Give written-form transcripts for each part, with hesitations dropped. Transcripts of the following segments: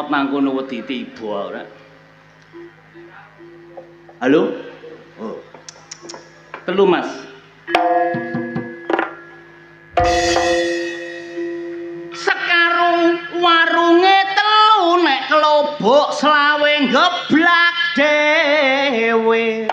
ngemot mangkono wedi tiba ora. Halo? Oh. 3 Mas. Sekarung warunge 3 nek kelobok selawe geblak dhewe.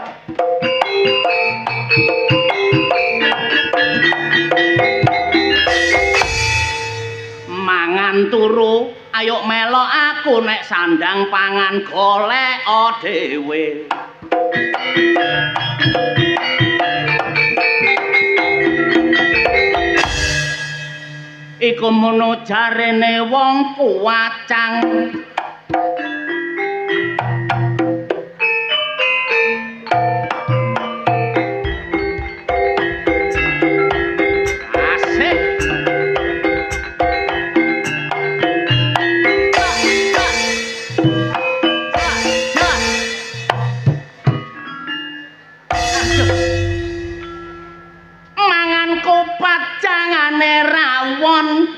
Mangan turu ayo melok aku nek sandang pangan golek dhewe. Iku mono jarene wong puwacang.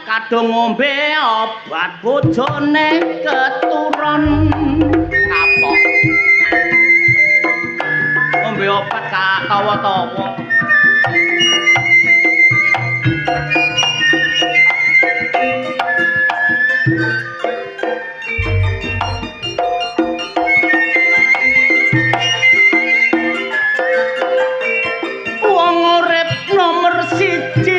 Kadung ngombe obat bojone keturun kapok. Ngombe obat gak tawa-tawa. Wong urip nomor 1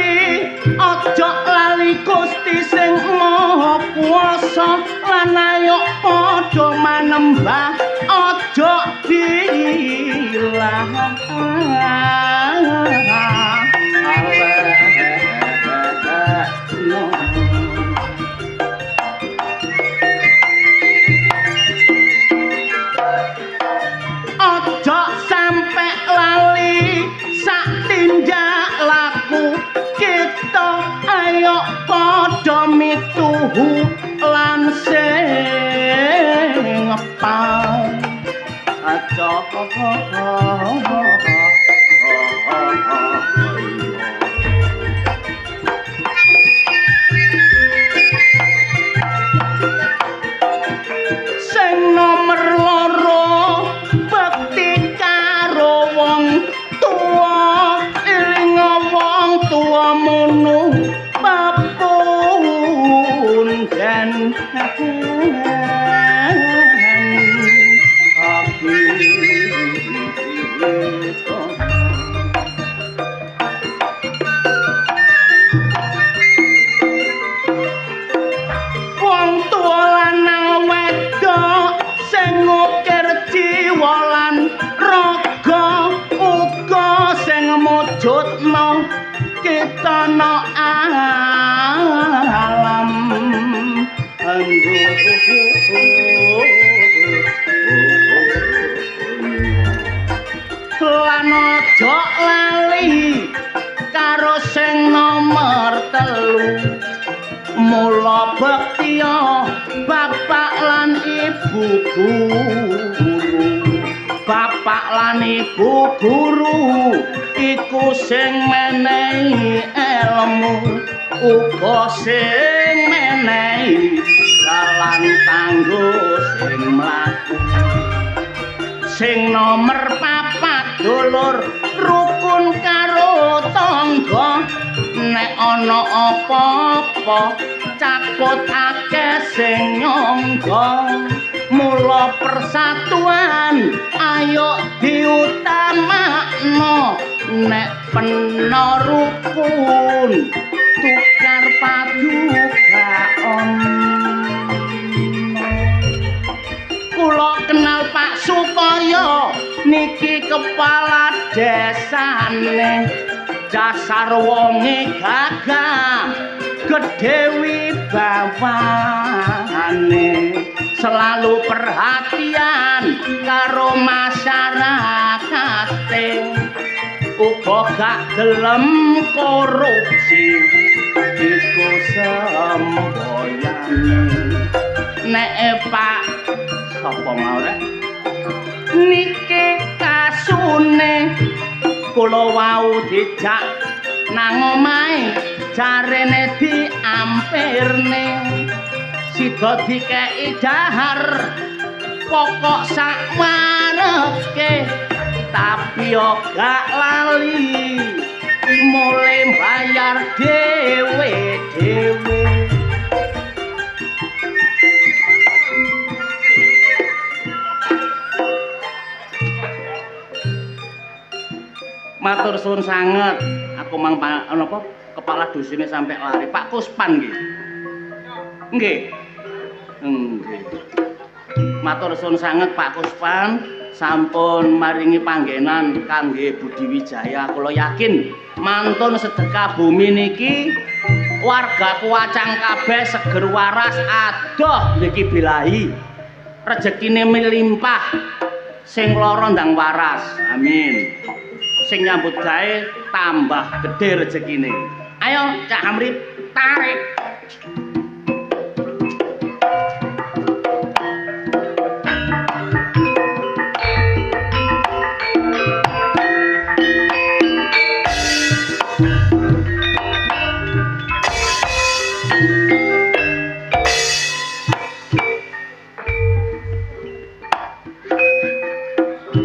aja lali Gusti sing Maha Kuwasa lan ayo padha manembah aja diilang. Aja sampe lali sak tindak laku kita ayo padha mituhu lan sing ngepal aja sing nomor 2 bekti karo wong tuwa eling wong tuwa mono dan wong tuwa lanang wedok sing ngukir jiwa lan raga uga sing mujudno kita no alam lan aja lali karo sing nomor 3 mula bektiya bapak lan ibu guru. Bapak lan ibu guru iku sing menehi ilmu uga sing menehi dalan kanggo sing mlaku. Sing nomor 4 dulur rukun karo tangga nek ana apa-apa cakut akeh sing nyangga. Mula persatuan ayo diutamakno nek pena rukun tukar padu gak ono. Kula kenal Pak Sukoyo niki kepala desane dasar wonge gagah gedhe wibawane selalu perhatian karo masyarakate uga gak gelem korupsi iku semboyane. Nek Pak sapa mau rek niki kasune kula wau dijak nang omahe jarene diampirne sida dikeki dahar pokok sak maneke tapi yo gak lali mulai bayar dhewe-dhewe. Matur suwun sanget, aku mang napa kepala dusine sampai lari. Pak Kuspan nggih. Nggih. Nggih. Matur suwun sanget Pak Kuspan sampun maringi panggenan kangge Budi Wijaya. Kula yakin mantun sedekah bumi niki warga Kuwacang kabeh seger waras adoh niki bilahi. Rezekine melimpah sing lara ndang waras. Amin. Sing nyambut gawe tambah gede rezekine. Ayo Cak Hamrit tarik.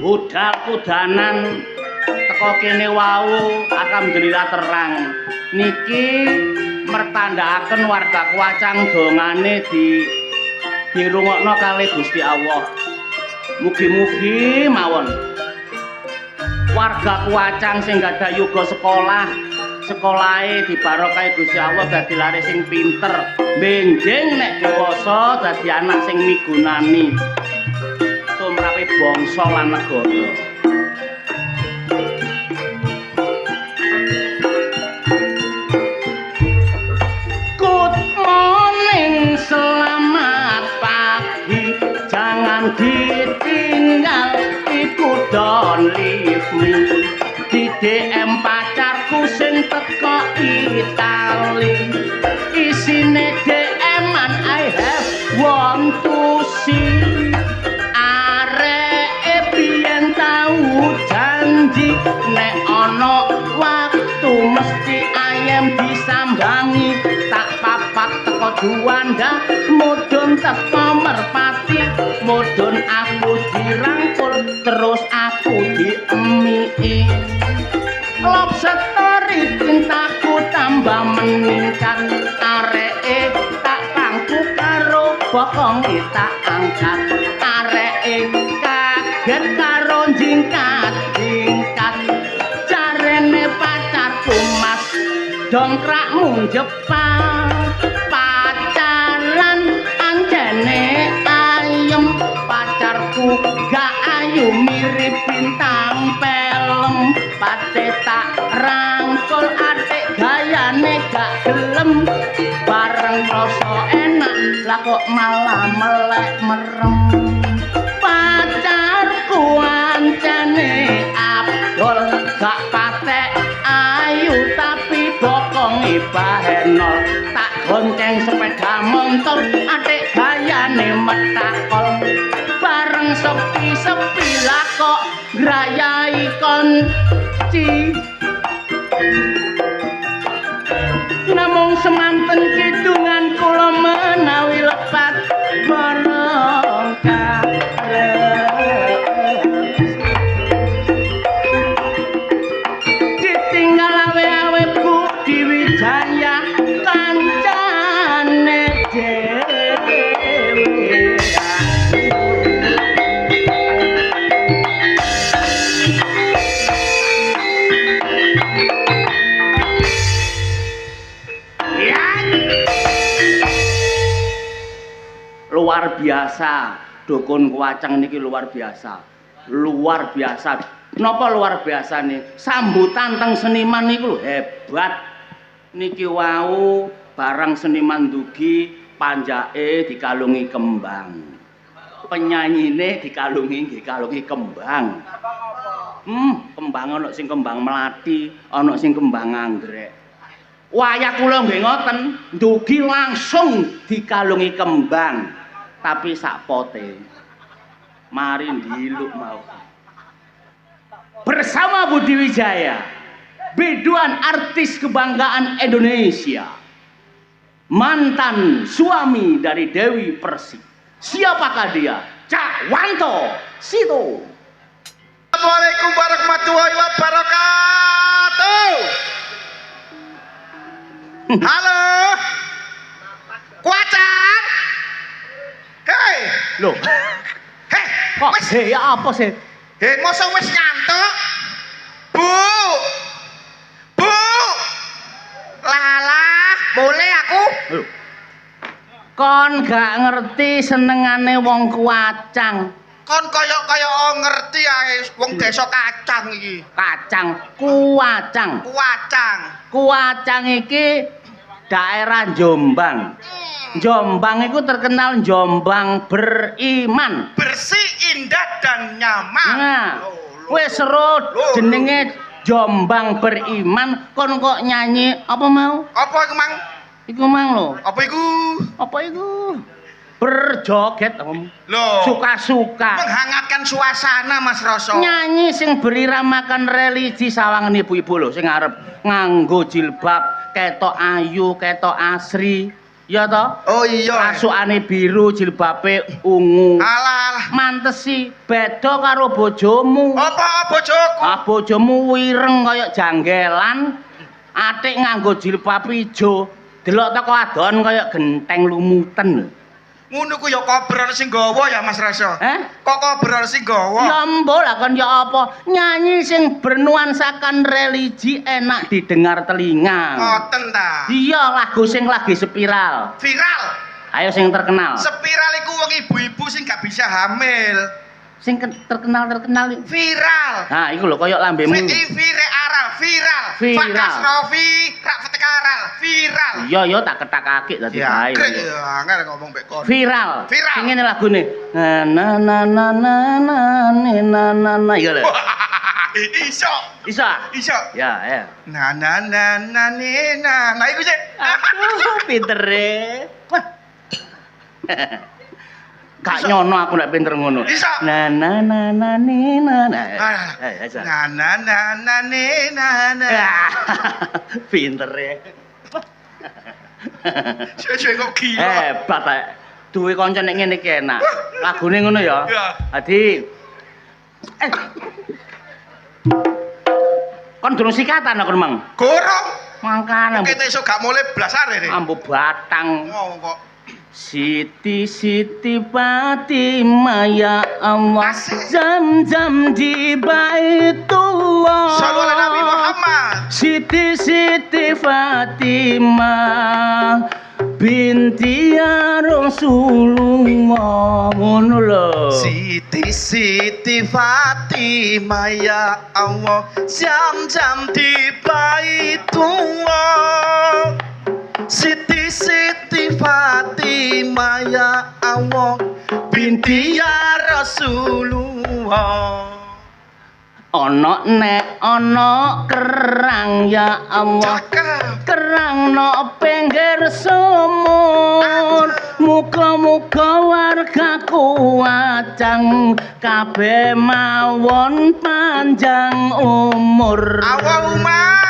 Budal kudanan teko kene wau alhamdulillah terang niki mertandakaken warga Kuwacang dongane dirungokno kalih Gusti Allah. Mugi-mugi mawon warga Kuwacang sing gadah yoga sekolahe dibarokahi Gusti Allah dadi lare sing pinter, benjing nek dewasa dadi anak sing migunani tumrape bangsa lan negara. Selamat pagi, jangan ditinggal, iku don't leave me. Di DM pacarku sing teko Itali, isine DM-an I have want to see. Areke biyen tau janji nek ana waktu mesti ayam disambangi. Tak papak teko Juanda, mudhun teko Merpati, mudhun aku dirangkul, terus aku diemiki. Love story cintaku tambah meningkat, areke tak pangku karo bokonge tak angkat, areke kaget karo jingkat-jingkat, jarene pacarku mas dongkrakmu Jepang, pacaran anjene ayem, pacarku gak ayu mirip bintang film, pate tak rangkul adik gayane gak gelem, bareng rasa enak lah kok malah melek merem. Pacarku anjene Abdul gak patek ayu tapi bokonge bahenol, tak gonceng sepeda motor adik gayane metakol, bareng sepi-sepi lah kok grayai konci. Namung semanten kidungan kula menawi lepat barokah. Ditinggal awe-awe Budi Wijaya kancane dhewe. Luar biasa, dukun Kuwacang niki luar biasa. Luar biasa. Napa luar biasa nih? Sambutan teng seniman niku hebat. Niki wau barang seniman dugi panjake dikalungi kembang. Penyanyine dikalungi kembang. Kembang ana sing kembang melati, ana sing kembang anggrek. Wayah kula nggih ngoten, dugi langsung dikalungi kembang. Tapi sak pote mari ndiluk mau bersama Budi Wijaya, biduan artis kebanggaan Indonesia, mantan suami dari Dewi Persik. Siapakah dia? Cak Wanto Sito. Assalamualaikum warahmatullahi wabarakatuh. Halo. Kuacan. Hei. Loh. Hei, Kok wis. ya apa sih? Hei, mosok wis ngantuk? Bu. Bu. Lalah, boleh aku? Loh. Kon gak ngerti senengane wong kuacang. Kon kaya ngerti ae wong desa kacang iki. Kacang, kuacang. Kuacang. Kuacang iki daerah Jombang. Jombang itu terkenal Jombang beriman. Bersih, indah dan nyaman. Nah, wis seru jenenge Jombang beriman, kon kok nyanyi apa mau? Apa iku, Mang? Iku mang lho. Apa iku? Apa iku? Berjoget Loh. suka-suka. Menghangatkan suasana, Mas Roso. Nyanyi sing beriramakan religi sawangan ibu-ibu lho sing arep nganggo jilbab, ketok ayu, ketok asri. Ya toh? Oh iya. Kasukane biru, jilbabe ungu. Alah. Mantesi beda karo bojomu. Apa bojoku? Ah bojomu wireng kaya janggelan. Atik nganggo jilbab ijo. Delok teko adon kaya genteng lumutan. Ngono ku ya kobrol sing gawa ya, Mas Roso. Kok kobrol sing gawa? Ya mbok lah kan ya apa? Nyanyi sing bernuansakan religi enak didengar telinga. Ngoten ta. Iya, lagu sing lagi spiral. Viral. Ayo sing terkenal. Spiral iku wong ibu-ibu sing gak bisa hamil. Sing terkenal. Viral. Nah, iku lho koyo lambemu. Vire aral, viral. Viral. Fakas Rofi, rak fetekaral, viral. Iya, ya tak ketak-akik dadi bae. Ya, angel ngomong mbek kon. Viral. Viral. Sing ngene lagune. Na na na na na na na na na. Iya lho. Iso. Iso. Ya. Na na na na ni na. Nah iku sih. Aduh, pintere. Wah. Gak nyono aku nek pinter ngono. Iso. Na na na na ni na na. Iso. Na na na na ni na na. Pintere. Suwe-suwe kok gila. Hebat ae. Duwe kanca nek ngene iki enak. Lagune ngono ya. Iya. Dadi kon durung sikatan aku Mang. Gorong. Mangkane. Kita iso gak mulai blasare nih. Ambu batang. Ngomong kok. Siti Fatimah ya Allah. Zam-zam di Baitullah. Shallu ala Nabi Muhammad. Siti Fatimah binti ya Rasulullah. Ngono lho. Siti Fatimah ya Allah. Jam-jam di Baitullah. Siti Fatimah ya Allah binti ya Rasulullah. Ana nek ana kerang ya Allah. Kerang no pinggir sumur. Muga-muga warga kuacang kabeh mawon panjang umur. Allahumma.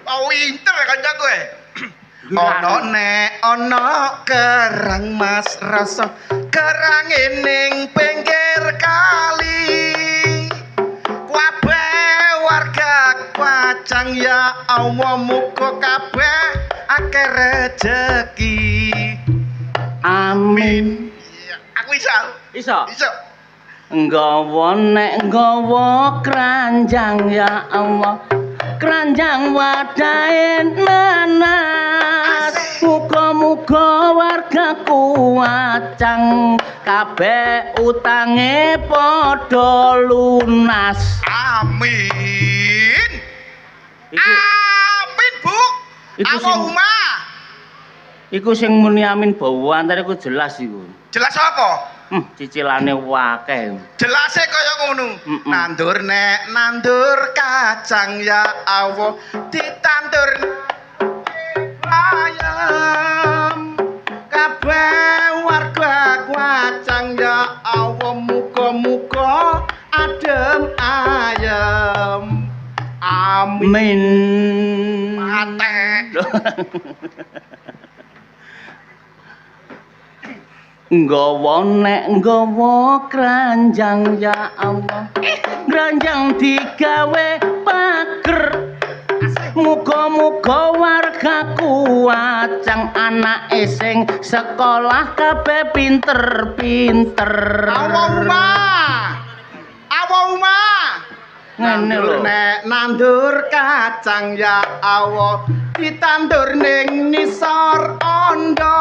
Oh inter kan jago Ono nek ono kerang Mas Roso, kerang ning pinggir kali. Kabeh warga Kuacang ya Allah muga kabeh akeh rejeki. Amin. Aku iso. Nggawa nek nggawa keranjang ya Allah. Keranjang wadahe nanas. Muga-muga warga Kuacang kabeh utange padha lunas. Amin. Amin, Bu. Allahumma. Iku sing muni amin bawa antar iku jelas iku. Jelas apa? Cicilane wakeh. Jelase kaya ngono. Nandur nek nandur kacang ya Allah ditandur ayam. Kabeh warga Kuacang ya Allah muga-muga adem ayem. Amin. atek. Nggawa nek nggawa kranjang ya Allah. Kranjang digawe pager. Muga-muga wargaku acang anake sing sekolah kabeh pinter-pinter. Awuma. Ngene lho. Nek nandur kacang ya Allah ditandur ning nisor ondo.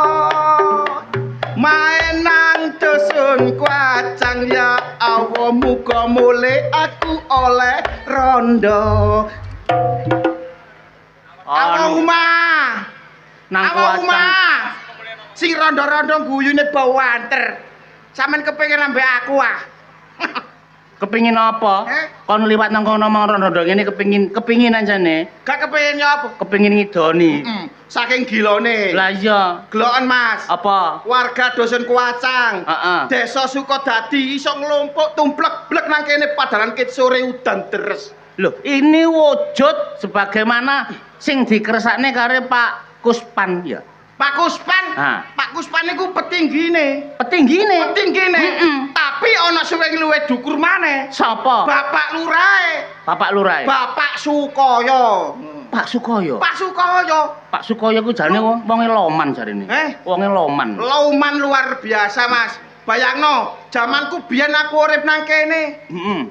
Main nang dusun kacang ya Allah muga mule aku oleh rondo. Awuma. Nang kacang. Sing rondo-rondo guyune bau anter. Sampeyan kepengin ambek aku ah. Kepingin apa? Kon liwat nang kono rondo ngene kepingin anjane. Gak kepengin apa? Kepingin ngidoni. Saking gilone. Lah iya. Geloken Mas. Apa? Warga dusun Kuacang. Heeh. Desa Sukodadi iso nglumpuk tumplek-blek nang kene padalan kit sore udan deres. Loh, ini wujud sebagaimana sing dikersakne karo Pak Kuspan ya. Pak Kuspan. Ha. Pak Kuspan niku petinggine. Petinggine. Tapi ana suwe luwe dukur maneh. Sapa? Bapak Lurae. Bapak Lurae. Bapak Sukoyo. Pak Sukoyo. Pak Sukoyo. Pak Sukoyo ku jarine wonge loman jarine. Wonge loman. Loman luar biasa, Mas. Bayangno, jamanku biyen aku urip nang kene.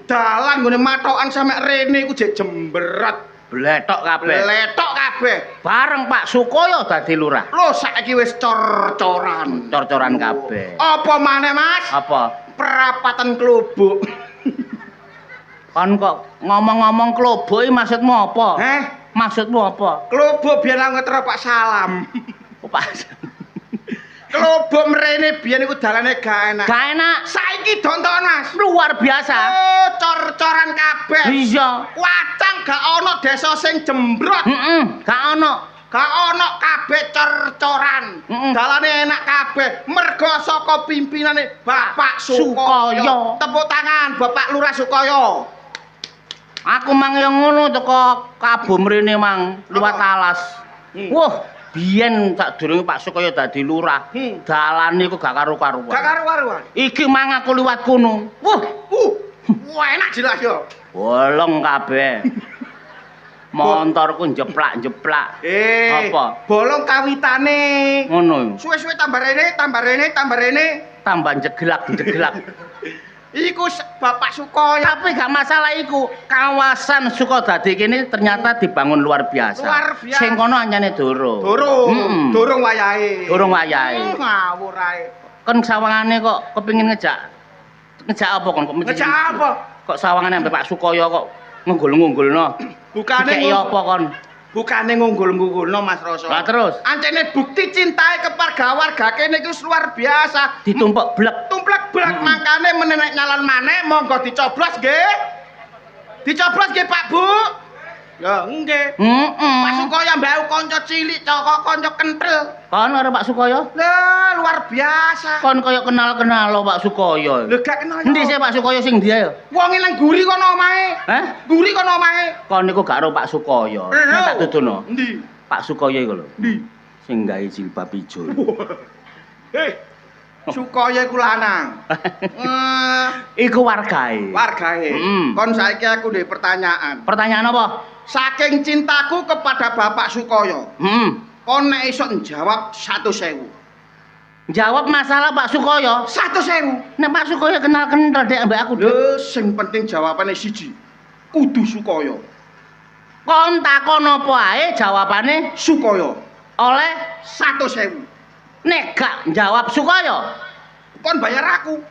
Dalan nggone matokan sampe rene iku jek jemberat. Bletok kabeh. Bareng Pak Sukoyo dadi lurah. Lho saiki wis cor-coran. Cor-coran kabeh. Apa maneh, Mas? Apa? Perapatan klubuk. Kan kok ngomong-ngomong klubuk iki maksudmu apa? Maksudmu apa? Klubuk biyen aku ngetro Pak Salam. Pak. Klubuk mrene biyen iku dalane gak enak. Gak enak. Saiki donton, Mas. Luar biasa. Oh, cor-coran kabeh. Iya. Wacang gak ana desa sing jembrot. Gak ana. Gak ana kabeh cor-coran. Dalane enak kabeh. Mergo saka pimpinane Bapak Sukoyo. Tepuk tangan Bapak Lurah Sukoyo. Aku mang yo ngono teko Kabo mrene mang liwat alas. Wah, biyen sadurunge Pak Sukoyo dadi lurah. Dalane iku gak karu-karuan. Gak karu-karuan. Iki mang aku liwat kono. Wah, enak jelas yo. Bolong kabeh. Montorku jeplak-jeplak. Apa? Bolong kawitane. Ngono. Suwe-suwe tambah rene. Tambah jeglak. Iku Bapak Sukoyo. Tapi gak masalah iku. Kawasan Sukodadi kene ternyata dibangun luar biasa. Sing kono anyane durung. Durung wayahe. Ngawur ae. Kon sawangane kok kepengin ngejak apa kon kok ngejak apa? Kok sawangane ambek Pak Sukoyo kok ngunggul-ngunggulno. Bukane apa kon? Bukane ngunggul-ngunggulno Mas Rasa. Lah terus? Ancene bukti cintae keparga-warga kene iku luar biasa. Ditumpuk blek. Tumplek blek mangkane menenek nyalon maneh monggo dicoblos nggih. Dicoblos nggih Pak Bu. Ya nggih. Pak Sukoyo mbak kanca cilik kok kanca kenthel. Kon karo Pak Sukoyo? Lah luar biasa. Kon kaya kenal-kenal Pak Sukoyo. Lho gak kenal. Endi sih Pak Sukoyo sing ndi ya? Wong nang guri kono omahe. Hah? Guri kono omahe. Kon niku gak karo Pak Sukoyo. Tak dudono. Endi? Pak Sukoyo iku lho. Endi? Sing gawe jilbab ijo. Sukoyo iku lanang. Iku wargae. Kon saiki aku duwe pertanyaan. Pertanyaan apa? Saking cintaku kepada Bapak Sukoyo. Kon nek iso njawab 100.000. Jawab masalah Pak Sukoyo 100.000. Nek Pak Sukoyo kenal-kenal dek ambek aku. Lho sing penting jawabane siji. Kudu Sukoyo. Kon takon apa ae jawabane Sukoyo. Oleh 100.000. Nek gak jawab Sukoyo, kon bayar aku.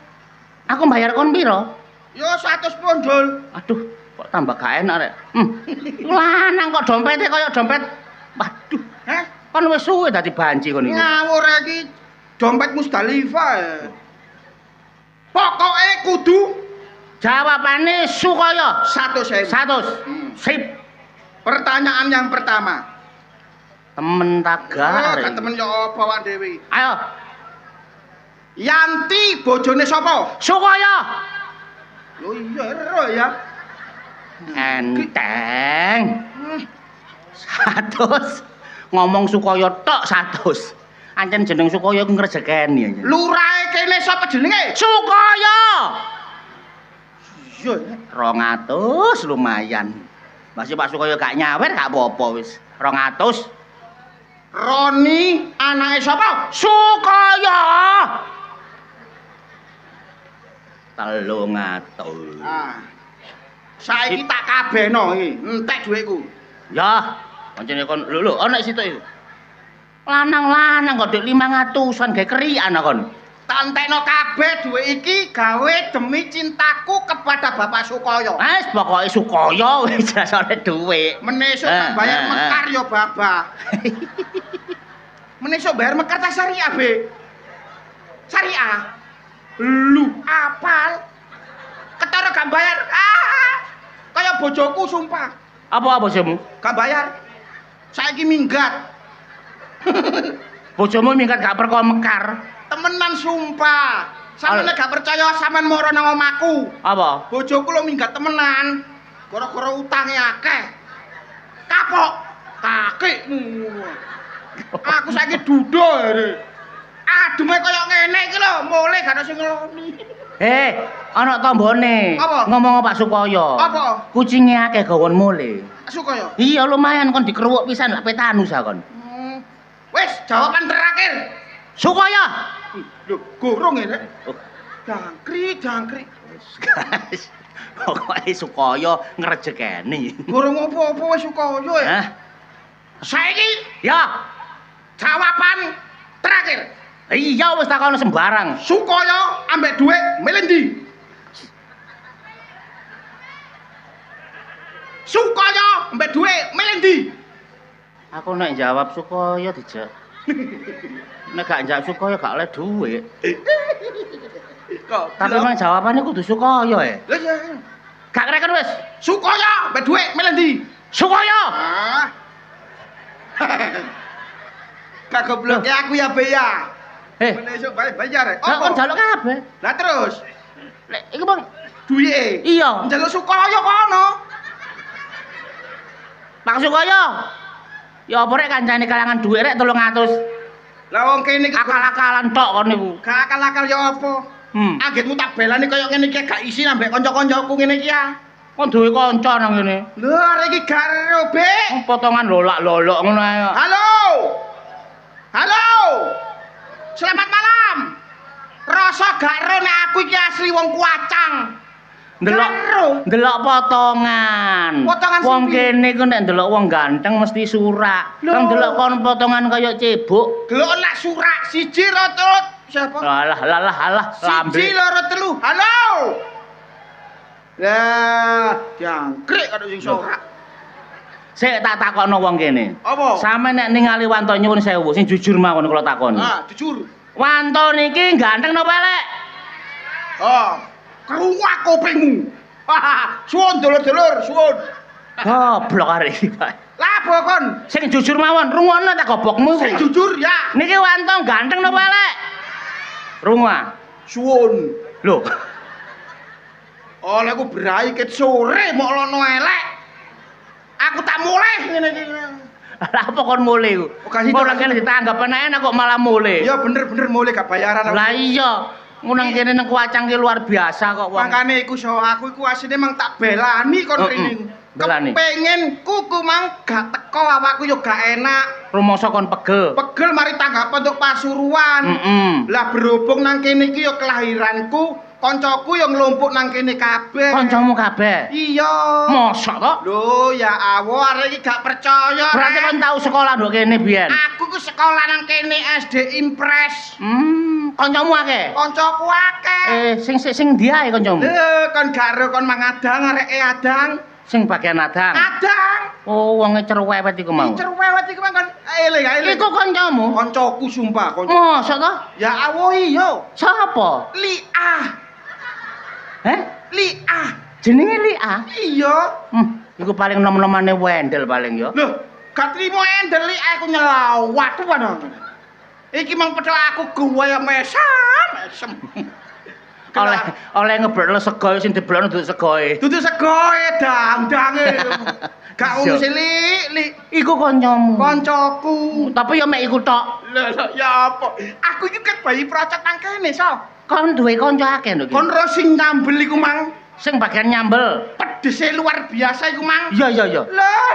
Aku bayar kon piro? Yo 100 pondol. Aduh, kok tambah gak enak rek. Lanang kok dompete kaya dompet. Waduh. Kon wis suwe dadi banci kon iki. Ngawur iki dompet Musdalifah. Pokoke kudu jawabane Sukoyo 100.000. 100. Sip. Pertanyaan yang pertama. Temen tagar. Kan temen yo apa wae dhewe. Ayo. Yanti bojone sapa? Sukoyo. Yo iya ero ya. Enteng. 100. Ngomong Sukaya tok 100. Ancen jeneng Sukaya ku ngrejekeni. Lurahe kene sapa jenenge? Sukaya. Iya, 200 lumayan. Masih Pak Sukaya gak nyawer gak apa-apa wis. 200. Roni anake sapa? Sukaya. 300. Ah. Saiki tak kabehno iki, entek dhuwitku. Ya, pancene kon lho ana situ iku. Lanang-lanang kok dik 500-an gawe kerian kon. Tak entekno kabeh dhuwit iki gawe demi cintaku kepada Bapak Sukaya. Wes pokoke Sukaya wis jasane dhuwit. Menesuk tak bayar mekar ya Bapak. Menesuk bayar mekar ta syariah, Be? Syariah. Lu apal? Ketara gak bayar. Kaya bojoku sumpah. Apa bojomu? Gak bayar. Saiki minggat. Bojomu minggat gak perko mekar. Temenan sumpah. Sampeyan gak percaya sampean moro nang omahku. Apa? Bojoku lo minggat temenan. Gara-gara utange akeh. Kapok kakekmu. Aku saiki dudo are. Adume kaya ngene iki lho, mule gak ono sing ngeloni. Ana tombone. Apa? Ngomong Pak Sukaya. Apa? Kucinge akeh gawon mule. Sukaya. Iya lumayan kon dikeruwuk pisan lak petanus kon. Wis, jawaban terakhir. Sukaya. Lho, gorong ya, Rek. Oh. Jangkrik. Guys, pokoke Sukaya ngrejekeni. Gorong apa-apa wis Sukaya ya. Hah? Saiki Ya. jawaban terakhir. Iya wis takono sembarang. Sukaya ambek dhuwit milih ndi? Sukaya ambek dhuwit milih ndi? Aku nek jawab Sukaya dijak. Nek gak jawab Sukaya gak oleh dhuwit. Kok Tapi memang jawabannya kudu Sukaya ya. Lah ya. Gak kreken wis. Sukaya ambek dhuwit milih ndi? Sukaya. Ah. Kak goblok ya aku ya Be ya. Menesuk bayar. Lah kon jaluk kabeh. Lah terus Lek iku Bang, duwike. iya. Njaluk Sukaya kono. Pak Sukaya. Ya apa rek kancane kalangan dhuwit rek 300. Lah wong kene iki Akal-akalan tok kon niku. gak akal-akal ya apa? Agetmu tak belani kaya ngene iki gak isi ambek kanca-kancaku ngene iki ya. Kon duwe kanca nang kene. Lho arek iki gak ero, Be. Potongan lolak-lolok ngono ae. Halo. Halo. Selamat malam. Rasa gak ero nek aku iki asli wong Kuacang. Ndelok potongan. Potongan Wong sing kene ku nek ndelok wong ganteng mesti surak. Lho. Kang ndelok kon potongan kaya cebok. Delok nak surak siji rotut. Siapa? Alah, lambe. Siji loro telu. Halo. Lah, jangkrik karo sing sorak. Sik tak takokno wong kene. Apa? Sampe nek ningali Wanto nyuwun sewu, sing jujur mawon kula takoni. Jujur. Wanto niki ganteng napa elek? Keruak kupingmu. Suwun dulur-dulur, suwun. Goblok arek iki, Pak. Lah kon. Sing jujur mawon, rungokno tak gobokmu. Sing jujur ya. Niki Wanto ganteng napa elek? Rungo. Suwun. Lho. Oleh aku berai ket sore mok lono elek. Aku tak mulai ngene iki. Lah apa kon mulai ku? Ora kene ditanggap enak kok malah mulai. Ya bener-bener mulai gak bayaran. Lah iya. Ngunang kene nang Kuacang ki luar biasa kok wong. Makane iku aku iku asline mang tak belani kon rene. Belani. Pengen kuku mang gak teko awakku yo gak enak. Rumangsa kon pegel. Pegel mari tanggapan untuk Pasuruan. Lah berhubung nang kene iki yo kelahiranku, koncoku yo nglumpuk nang kene kabeh. Kancamu kabeh. Iya. Mosok to? Lho ya Allah arek iki gak percaya. Berarti kon tau sekolah nduk kene biyen. Aku ku sekolah nang kene SD Impres. Kancamu akeh? Kancaku akeh. Sing ndi ae kancamu? Lho kon garo kon mangadang areke adang. Sing bagian adang. Adang. Oh, wonge cerewet iku mau. Cerewet iku kan eling. Iku kancamu? Kancaku sumpah, kanca. Mosok to? Ya Allah iya. Sapa? Liah. Liah. Jenenge Liah? Iya. Iku paling nom-nomane Wendel paling ya. Loh, gak trimo endel Liah aku nyelawat waduh. Iki mang pedho aku gua ya mesem. oleh ngeblokno sego sing diblokno dudu segoe. Dudu segoe dang-dange. Gak ngono silik. Iku kancamu. Kancaku. Tapi ya mek iku tok. Lah ya apa? Aku iki ket bayi procot nang kene, so. Kon duwe kanca akeh lho iki. Kon ro sing nyambel iku, Mang. Sing bagian nyambel. Pedese luar biasa iku, Mang. Iya. Lah.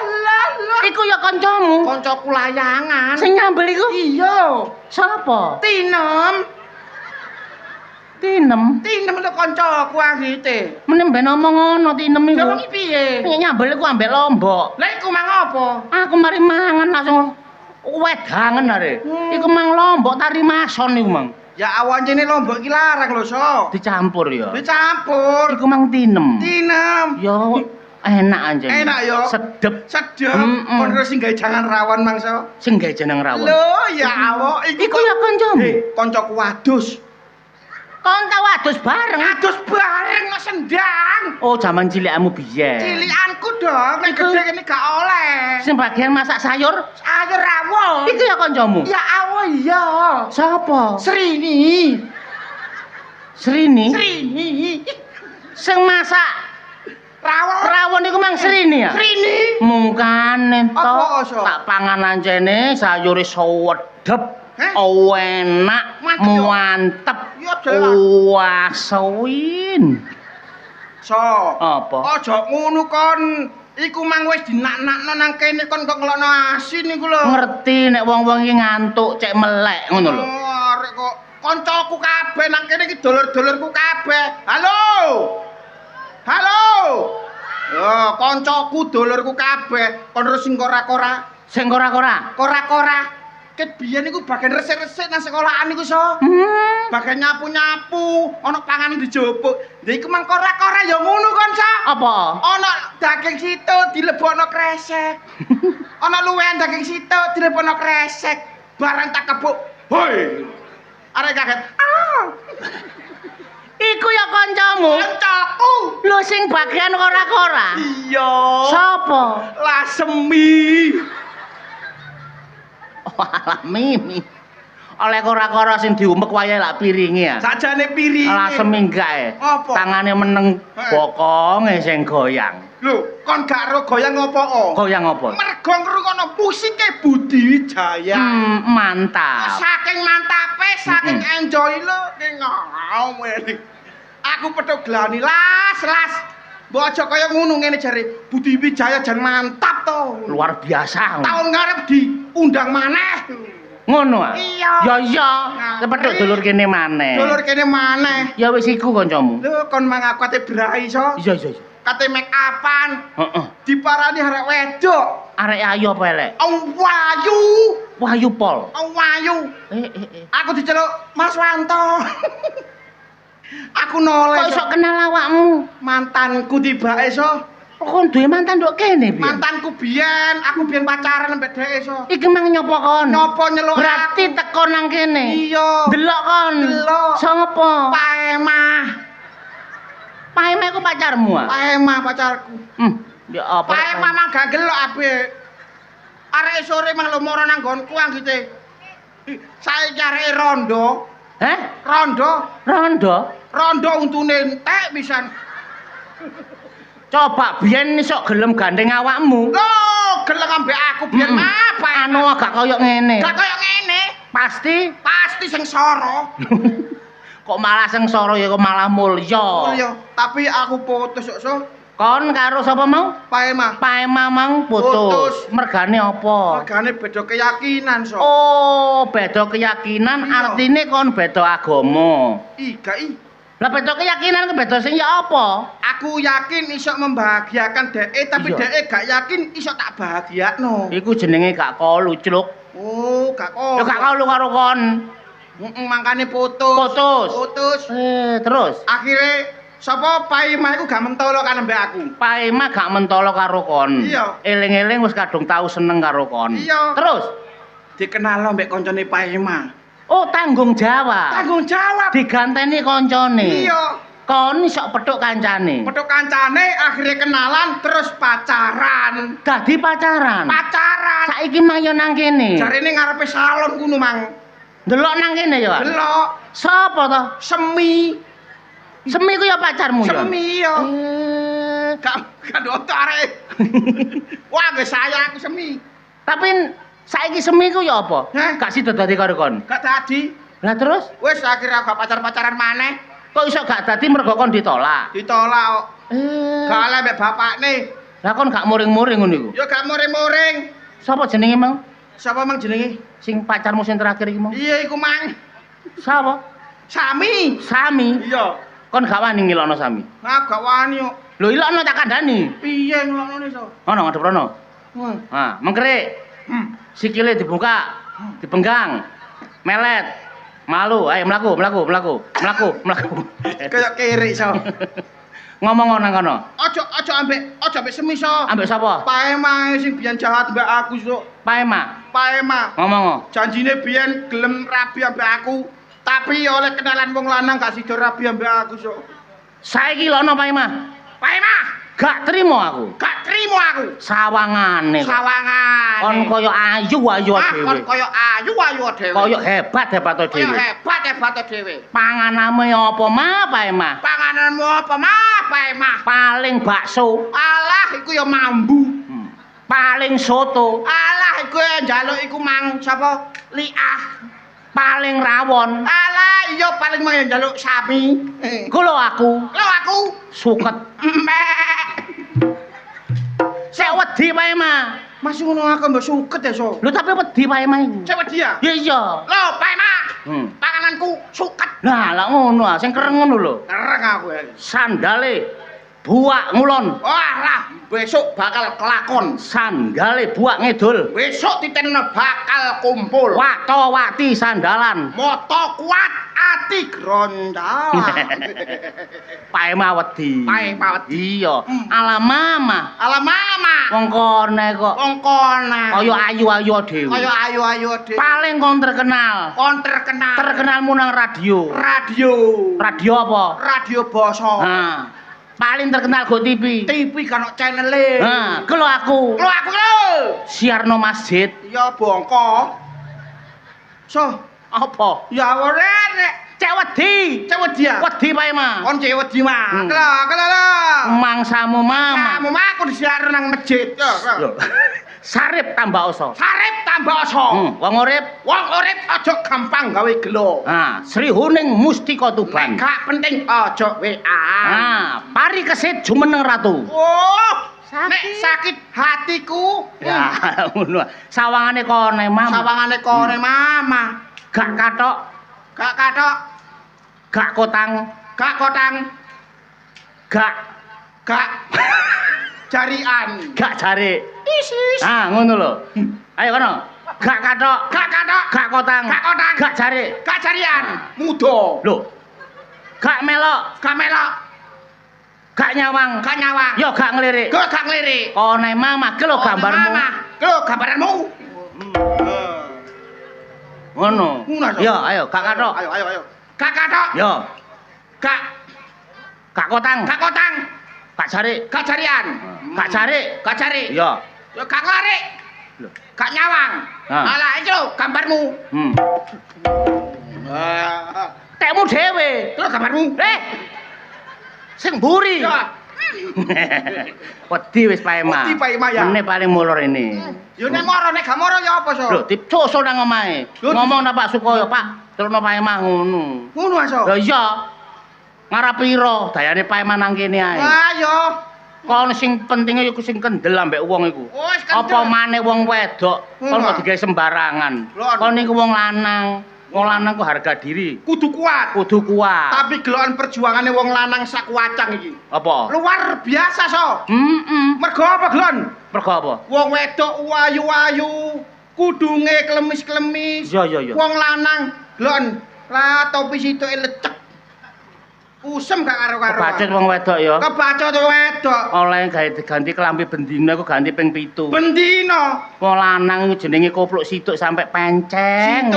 Iku ya kancamu. Kancaku layangan. Sing nyambel iku? Iya. Sapa? Tinem lho kancaku anggite. Menem ben omong ngono tinem iku. Lah iki piye? Nyambel iku ambek lombok. Lah iku mang apa? Aku mari mangan langsung wedangen are. Iku mang lombok tari mason iku mang. Ya awancene lombok iki larang lho, So. Dicampur ya. Dicampur. Iku mang tinem. Yo enak anjing. Enak yo. Sedep. Kon terus sing gawe jangan rawan mang, So. Sing gawe jeneng rawon. Lho, ya Allah, Iku ya kancamu. Kancaku wadus. Kon tau adus bareng. Adus bareng kok sendang. Oh, jaman cilikmu biyen. Cilikanku dong, nek gede kene gak oleh. Sing bagian masak sayur? Sayur rawon. Iku ya kancamu. Ya Allah, iya. Sapa? Srini. Srini. Sing masak Rawon iku mang Srini ya? Srini. Mungkane to. Apa, So? Tak panganan jene sayure sewedep. Enak, mantep. Ya jelas. Wah, sewin. So. Apa? Aja ngono kon. Iku mang wis dinak-nakno nang kene kon kok ngelokno asin iku lho. Ngerti nek wong-wong iki ngantuk cek melek ngono lho. Oh, arek kok kancaku kabeh nang kene iki dulur-dulurku kabeh. Halo. Yo, kancaku dulurku kabeh. Kon terus sing kora-kora. Sing kora-kora. Kora-kora. Ket biyen iku bagian resik-resik nang sekolahan iku, So. Bagian nyapu-nyapu, ana panganan dijupuk. Lha iku mang kora-kora ya ngono kon, So. Apa? Ana daging situ dilebokno kresek. Ana luwehan daging situ dilebokno kresek. Barang tak kebuk. Hoi. Arek kaget. Iku ya kancamu. Kancaku. Lho sing bagian kora-kora. Iya. Sapa? Lasemi. Walah mimi. Oleh kora-kora sing diumek wayahe lak piringe ya. Sajane piring. Lah seminggah Apa? Tangane meneng bokonge sing goyang. Lho, kon gak ro goyang opo? Goyang apa? Mergo ngrungokno musike Budi Wijaya. Mantap. Saking mantape, saking enjoy lho ki ngawene. Aku petuk glani las. Mbok aja kaya ngono ngene jare Budi Wijaya jan mantap to. Luar biasa. Tahun ngarep diundang maneh. Ngono ah. Iya. Ya iya. Kepethuk dulur kene maneh. Dulur kene maneh. Ya wis iku kancamu. Lho kon mang aku ate brai so. Iya. Kate make upan. Heeh. Diparani arek wedok. Arek ayu apa elek? Wayu. Wahyu Pol. Wayu. Eh. Aku diceluk Mas Wanto. Aku noleh. Kok iso kenal awakmu? Mantanku tibake so. Kok duwe mantan nduk kene piye? Mantanku biyen, aku biyen pacaran ambek dhek so. Iki mang nyopo kon? Nyopo nyeluk Berarti teko nang kene. Iya. Delok kon. Delok. Sapa? Pak Emah. Pak Emah iku pacarmu ah? Pak Emah pacarku. Ya apa? Pak Emah mah gak gelok ape. Arek sore mah lho moro nang nggonku anggite. Saiki arek rondo. Heh? Rondo untune entek pisan. Coba biyen iso gelem gandeng awakmu. Loh, gelem ambek aku biyen apa? Anu gak koyo ngene. Gak koyo ngene. Pasti Sing soro. kok malah sengsara ya kok malah mulya. Mulya, tapi aku putus kok, So. Kon karo sapa mau? Pak Emah. Pak Emah mang putus. Mergane apa? Mergane beda keyakinan, So. Oh, beda keyakinan Iya. artine kon beda agama. Gak. Lah beda keyakinan ke beda sing ya apa? Aku yakin iso membahagiakan dhek, tapi Iya. dhek gak yakin iso tak bahagiakno. Iku jenenge gak kolu, Cluk. Oh, gak kok. Ya gak kolu karo kon. Mangkane putus. Terus Akhire sapa Pak Emah iku gak mentolo kan mbek aku. Pak Emah gak mentolo karo kon. Iya. Eling-eling wis kadung tau seneng karo kon. Iya. Terus Dikenal mbek koncone Pak Emah. oh tanggung jawab. Tanggung jawab. Diganteni koncone. Iya. Kon iso petuk kancane. Petuk kancane akhirnya kenalan terus pacaran. Dadi pacaran. Saiki mayo nang kene. Jarine ngarepe salon kuno, Mang. Delok nang kene ya, Pak. Delok Sapa to? semi. Semi ku ya pacarmu ya? Semi yo. Gak nonton arek. Wah, wis saya aku semi. Tapi saiki semi ku ya apa? Gak sida dadi karo kon. Gak dadi. Lah terus? Wis akhirnya gak pacar-pacaran maneh. Kok iso gak dadi mergo kon ditolak? Ditolak kok. Gak oleh mbek bapakne. Lah kon gak muring-muring ngono iku. Ya gak muring-muring. Sapa jenenge, Mang? Sapa mang jenenge? Sing pacarmu sing terakhir iki, Mang? Iya iku mang. Sapa? Sami. Sami. Iya. Kon gak wani ngilokno Sami. Nah, gak wani kok. Lho ilokno tak kandhani. Piye ngelokno iso? Ono ngadep rono. Ha, mengkerik. Sikile dibuka, dipenggang. Melet. Malu, ayo mlaku. Kayak kiri iso. Ngomong nang kono. Aja ambek semi iso. Ambek sapa? Paema sing biyen jahat mbak aku sok. Paema. Ngomong. Janjine biyen gelem rabi ambek aku, tapi oleh kenalan wong lanang gak sida rabi ambek aku sok. Saiki lono Paema. Gak trimo aku. Sawangane. Kon koyo ayu dhewe. Kon koyo ayu dhewe. Koyo hebat dhewe. Dhewe. Panganane apa mah Paema? Pangananmu apa mah, Paema? Paling bakso. Alah iku ya mambu. Paling soto. Alah iku njaluk iku mang sapa? Liah. Paling rawon. Alah iya paling mang njaluk sami. Kulo aku. Suket. Sek wedi Paema. Mas ngono aku mbok suket ya, So. Lho tapi wedi Paema iku. Sek wedi ya? Iya. Lho, Paema. Pangananku suket. Nah, lah ngono ah, sing kereng ngono lho. Kereng aku ya. Sandale buak ngulon. Wah lah, besok bakal kelakon. Sandale buak ngidul. Besok titenno bakal kumpul. Wato-wati sandalan. Moto kuat ati grondalan. Paema wedi. Iya. Alah mama. Wong kone kok. Kaya ayu-ayu dhewe. Paling kon terkenal. Terkenalmu nang radio. Radio apa? Radio basa. Nah. Paling terkenal go TV. TV kan channel-e. Nah, kelo aku. Siarno masjid. Ya bongko. So, apa? Ya ora nek cek wedi ya. Wedi Paema. Kon cek wedi mah. Kelo. Mangsamu mama. Kamu mah aku disiarno nang masjid. Sarip tambah oso. Wong urip aja gampang gawe gelo. Nah, Sri Huning Mustika Tuban. Gak penting aja WA. Nah, pari kesit jumeneng ratu. Oh, nek sakit hatiku. Ya, ngono. Sawangane kone mama. Gak katok. Gak kotang. Gak jarian. Gak jari. Ah, ngono lho. Ayo kono. Gak katok. Gak kotang. Gak jari. Gak jarian. Mudo. Lho. Gak melok. Gak nyawang. Yo gak ngelirik. Kone mama, kelo gambarmu. Ngono. Yo, ayo gak katok. Ayo. Gak katok. Yo. Gak kotang. Gak jari. Gak jarian. Gak jari. Yo. Yo gak nglarik. Gak nyawang. Alah iki lho gambarmu. Tekmu dhewe. Lho gambarmu. Sing mburi. Wedi wis Paema. Ya. Mene paling mulur ini. Yo nek moro nek gak moro ya apa, So? Lho, dicusul nang omahe. Ngomong nang Pak Sukoyo, Pak, terusno Paema ngono. Ngono aso. Lah iya. Ngarep piro dayane Paema nang kene ae. Lah yo. Kon sing pentinge iku sing kendel ambek wong iku. Apa maneh wong wedok, kon kok digawe sembarangan. Kon niku wong lanang. Wong lanang ku harga diri. Kudu kuat. Tapi gelokan perjuangane wong lanang sak wacang iki. Apa? Luar biasa, So. Mergo apa, Glon? Mergo apa? Wong wedok ayu-ayu, kudunge klemis-klemis. Iya. Wong lanang, Glon, lah topi sitoke lecek. Usem gak karo-karo. Kebacut wong wedok ya. Kebacut wong wedok. Oleh ganti kelambi bendina iku ganti ping 7. Bendina. Wong lanang iku jenenge kopluk situk sampai penceng.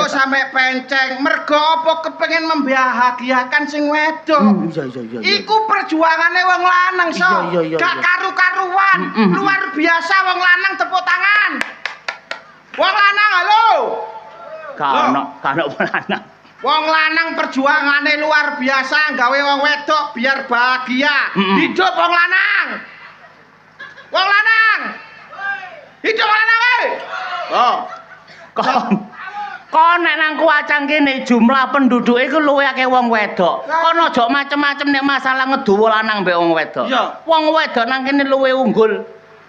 Mergo apa kepengin membahagiakan sing wedok. Iya. Iku perjuangane wong lanang, So. Iya. Gak karu-karuan. Luar biasa wong lanang tepuk tangan. Wong lanang, halo. Gak ono wong lanang. Wong lanang perjuangane luar biasa gawe wong wedok biar bahagia. Hidup wong lanang. Wong lanang. Hidup wong lanang wae. Oh. Kon nek nang Kuacang kene jumlah penduduke iku luwih akeh wong wedok. Kon aja macem-macem nek masalah ngeduwa lanang mbek wong wedok. Wong wedok nang kene luwih unggul.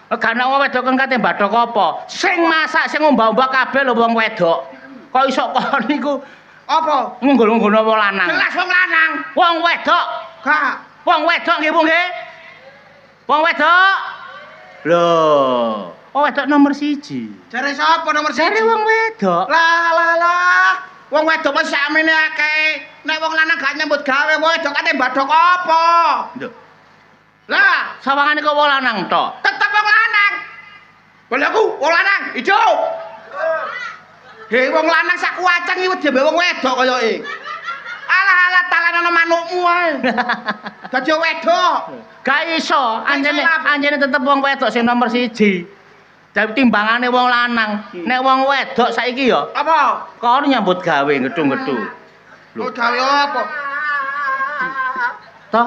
Gak ana wong wedok kang kate bathok apa. Sing masak sing ngombak-ombak kabeh lho wong wedok. Kok iso kon niku apa? Ngunggul-ngunggul wong lanang. Jelas wong lanang. Wong wedok. Gak. Wong wedok nggih Bu nggih. Wong wedok. Lho, wong wedok nomor 1. Jare sapa nomor 1? Jare wong wedok. Lah. Wong wedok wis sakmene akeh. Nek wong lanang gak nyambut gawe, wong wedok kate badhok apa? Lho. Lah, Sawangane kok wong lanang tok. tetep wong lanang. Bolaku wong lanang, hidup. Hei wong lanang sak Kuacang iki wedi wong wedok koyoke. Alah talana manukmu ae. Dadi wedok. Gak iso, anjene tetep wong wedok sing nomor 1. Dadi timbangane wong lanang. Nek wong wedok saiki ya Apa? kon nyambut gawe gedung-gedung. Lho gawe apa? Toh,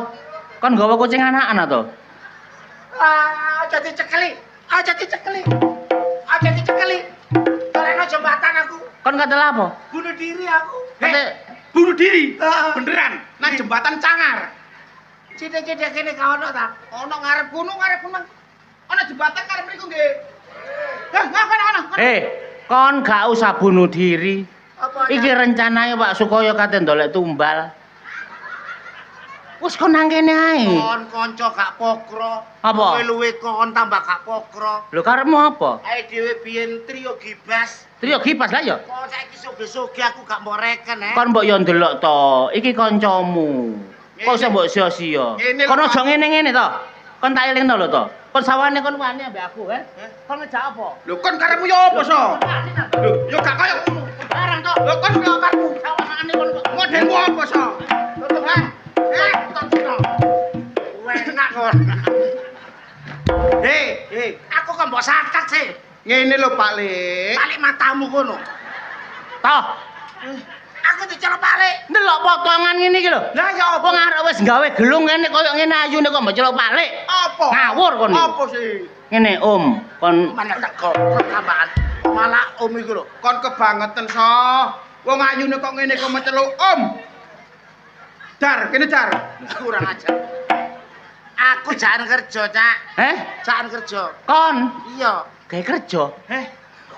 kon gawa kucing anakan to? Aja dicekeli. Aja dicekeli. Aja dicekeli. Karena jembatan aku. Kon kate apa? Bunuh diri aku. Kate Bunuh diri? Beneran? Nang jembatan Cangar. Cita-cita kene ka ono ta? Ono ngarep gunung, ngarep gunung. Ono jembatan ngarep mriku nggih. Ngapa ono? kon gak usah bunuh diri. Apa? Iki rencananya Pak Sukoyo kate ndolek tumbal. Wis kon nang kene ae. Kon kanca gak pokro. Apa? Luwe kon tambah gak pokro. Lho karepmu apa? Ae dhewe biyen trio gibas. Trio kipas lah ya. Kok saiki soge-soge aku gak mbok reken Kon mbok yo ndelok to, iki kancamu. Kok iso mbok sia-sia? Kon aja ngene-ngene to. Kon tak elingno lho to. Kon sawane kon wani ambek aku, Kon ngejak apa? Lho kon karepmu yo apa so? Lho yo gak koyo ngono. Barang to. Lho kon yo karepmu Sawane kon modelmu apa so? Tutup tutup. Enak kon. Hei, aku kan mbok sakat sih. Ngene lho Pak Lik. Balik matamu kono. Toh. Aku dicelok balik. Ndelok potongan ngene iki lho. Lah ya apa? Wong arek wis gawe gelung ngene koyo ngene ayune kok mbok celok balik. Apa? Ngawur kon iki. Apa sih? Ngene kon Mana tak kok tambahan. Malah iki lho. Kon kebangetan so. Wong ayune kok ngene kok menceluk Dar, kene dar. Kurang ajar. Aku jangan kerja, Cak. Jangan kerja. Kon Iya. gawe kerja.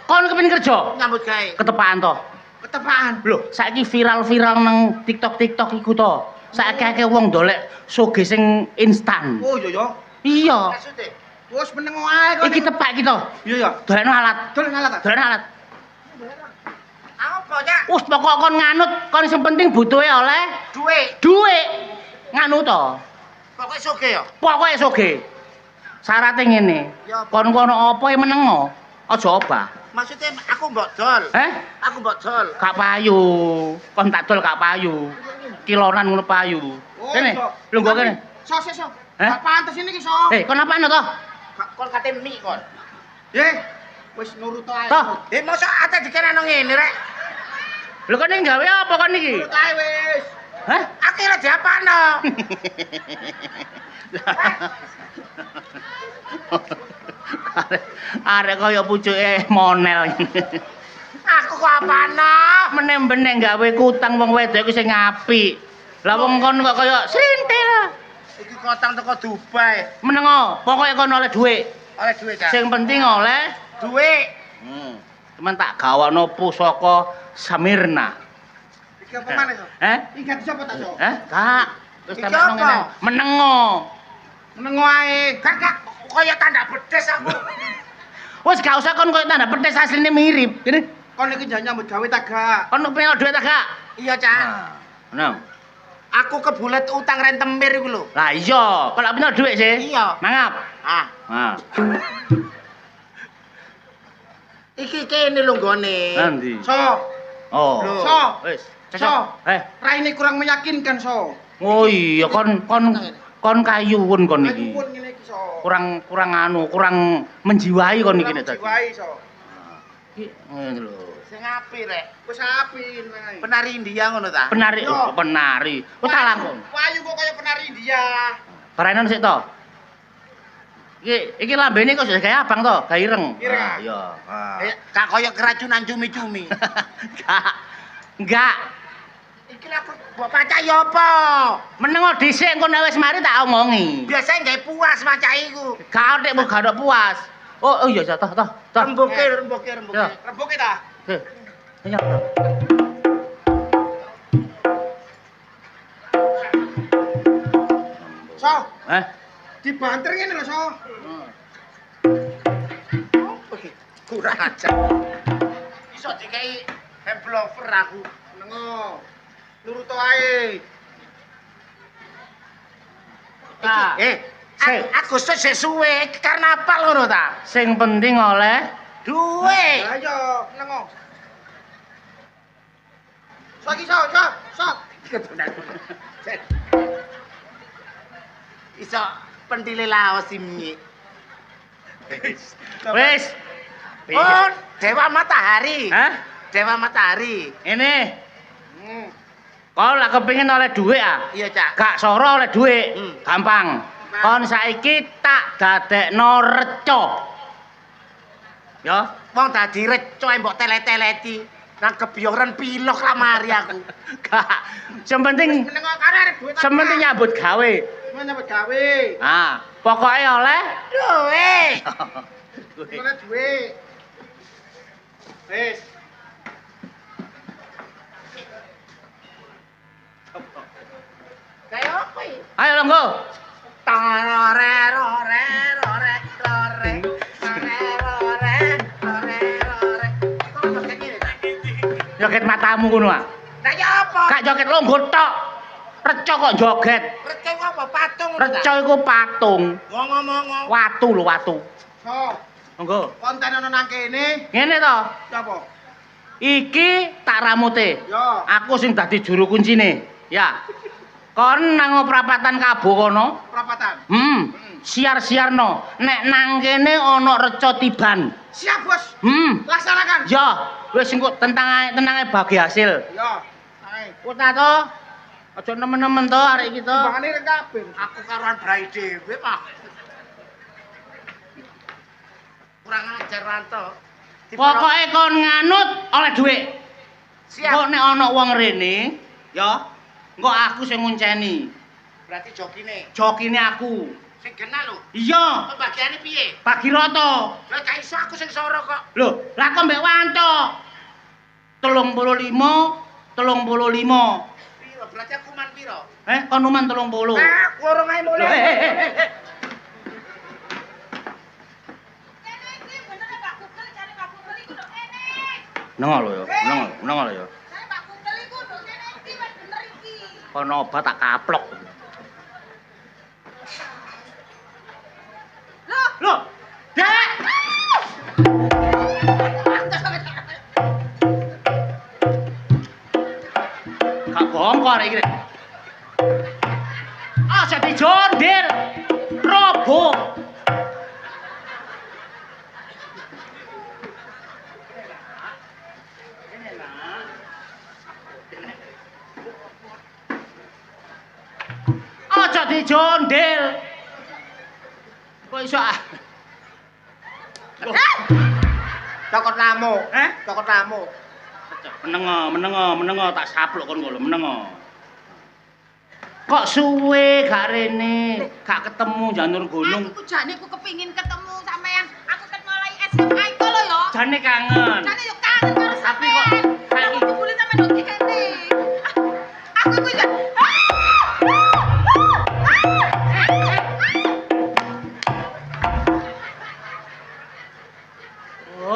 Kon kepengin kerja? Nyambut gawe. Ketepaan to. Ketepaan. Lho, saiki viral-viral nang TikTok iku to. Saiki akeh wong dolek soge sing instan. Oh iya ya. Iya. Maksude. Wes meneng wae kok. Iki tepak iki to. Iya ya. Dolekno alat. Dolen alat ta? Dolen alat. Apa, Cak? Wis pokok kon nganut, kon sing penting butuhe oleh Duit. duit. Nganu to. Pokoke soge ya. Pokoke soge. Syaraté ngene. Ya apa? Kon kono apa menengo. Aja obah. Maksudnya aku mbok dol. Aku mbok dol. Gak payu. Kon tak dol gak payu. Kilonan ngono payu. Kene, lho nggo kene. So. Gak pantes ini ki so. Kon apaan to? Kon kate mie kon. Wis nurut ae. Toh. Mosok ate dikene nang ngene rek. Lho kene gawe apa kon iki? Nurut ae wis. Akhire diapano? Arek kaya pucuke monel. Aku kok apano? Meneh-meneh gawe kutang wong wedok iku sing apik. Lah wong kon kok kaya srintil. Iki kotang teko Dubai. Menengo, pokoke kon oleh dhuwit. Oleh duit, Cak. Sing penting oleh Duit. Cuman tak gawano pusaka Samirna. Iki apa maneh, so? Iki sapa tak, so? Kak, wis Iki tambah apa? ngene. Menengo. Meneng wae. Gak kaya tanda bedes aku. Wis gak usah kon koyo tanda pedes asline mirip. Gini, Kon iki jangan nyambut gawe ta gak? kon pengen dhuwit ta gak? Iya, Cak. Nah. Aku kebulet utang rentemir iku lho. Lah iya, kok lak punya dhuwit sih? Iya. Mangap. Nah. Iki kene lho nggone. Nanti. So. Oh. Lho. So. Wis. So. Raine kurang meyakinkan, so. Oh iya, kon kayuwun kon iki. Kayuwun ngene iki, so. Kurang menjiwai kon iki nek. Jiwai, so. Iki ngene lho. Sing apik rek. Wis apik nang. Penari India ngono ta? Penari, Yo. oh, penari. Wis tak langkung. Payu kok kaya penari India. Barenan sik to. Iki lambene kok sudah kayak abang to, gawe ireng. Ireng. Ah, iya. Ah. Gak koyo keracunan cumi-cumi. Enggak. Enggak. Iki lak mbok pacak ya apa? Menengo dhisik engko nek wis mari tak omongi. Biasane gawe puas macak iku. Gak nek mau gak puas. Oh iya toh. Rembuke. Ya. Rembuke ta? Oke. Ayo. So, Eh? dibanter ngene lho, So. Kurang ajar. Iso dikai hemblover aku. Nengo. Nurut ae. Nah, sik. Agustus sik suwe karnaval ngono ta? Sing penting oleh Duwe. Ayo, nengo. Lagi, So. Iso pentile laos simnyi. wis. Oh, Dewa Matahari. Hah? Dewa Matahari. Ini Hmm. kau lah kepingin oleh duit ah? Iya, Cak. Gak soro oleh duit. Hmm. Gampang. Kon saiki tak dadekno reca. Ya, Wong dadi reco mbok tele-teleti nang kebiyoran pilok lamari aku. gak. Sing penting Menengo kare arek duit. sing penting nyambut gawe. nyambut gawe. Ah, pokoknya oleh Duwe. Oleh duit. Wis. Kayak apa iki? Ayo longgo. Torore rore rore rore. Kok joget ngene ta? Joget matamu ngono ah. Lah ya apa? Gak joget longgo tok. Reca kok joget. Reco apa patung ngono ta? Reca iku patung. Ngomong-ngomong. Watu lho watu. So, Monggo. konten ono nang kene. Ngene to. Sapa? Iki tak ramute. Yo. Aku sing dadi juru kuncine. Ya. Kon nang prapatan Kabo kono. Perapatan. Siar-siarno. Nek nang kene ana reca tiban. Siap, Bos. Laksanakan. Ya, wis engko tenang ae bagi hasil. Yo. Ae. Kota to. Aja nemen-nemen to arek iki to. Timbangane rek kabeh. Aku karuan brai dhewe, Pak. Kurang ajar Ranto. Pokoke kon nganut oleh dhuwit. Siap. Kok nek ana wong rene, ya, engko aku sing ngunceni. Berarti jokine. Jokine aku. Sing genah lho. Iya, Pembagiane piye? bagi rata. Lah gak iso aku sing soro kok. Lho, lah kok mbek wanto. 35, 35. Piro? Berarti aku man piro? Kon uman 30. Ah, kurang ae mulai. Nengok lho ya, nengok lho ya. Kono obat tak kaplok. Loh, Dek! Gak bongkor iki. Aja dijondel. Robo. Aja dijondel. Kok iso ah? Cokot lamu. Eh? Cokot lamu. Menengo tak saplok kon lho, menengo. Kok suwe gak rene, gak ketemu janur gunung. Aku jane aku kepingin ketemu sampean. Aku ket mulai SMA iku lho ya. Jane kangen. Jane yo kangen karo Tapi sampean. kok saiki Aku boleh sampean ndok kene. Aku iku ya.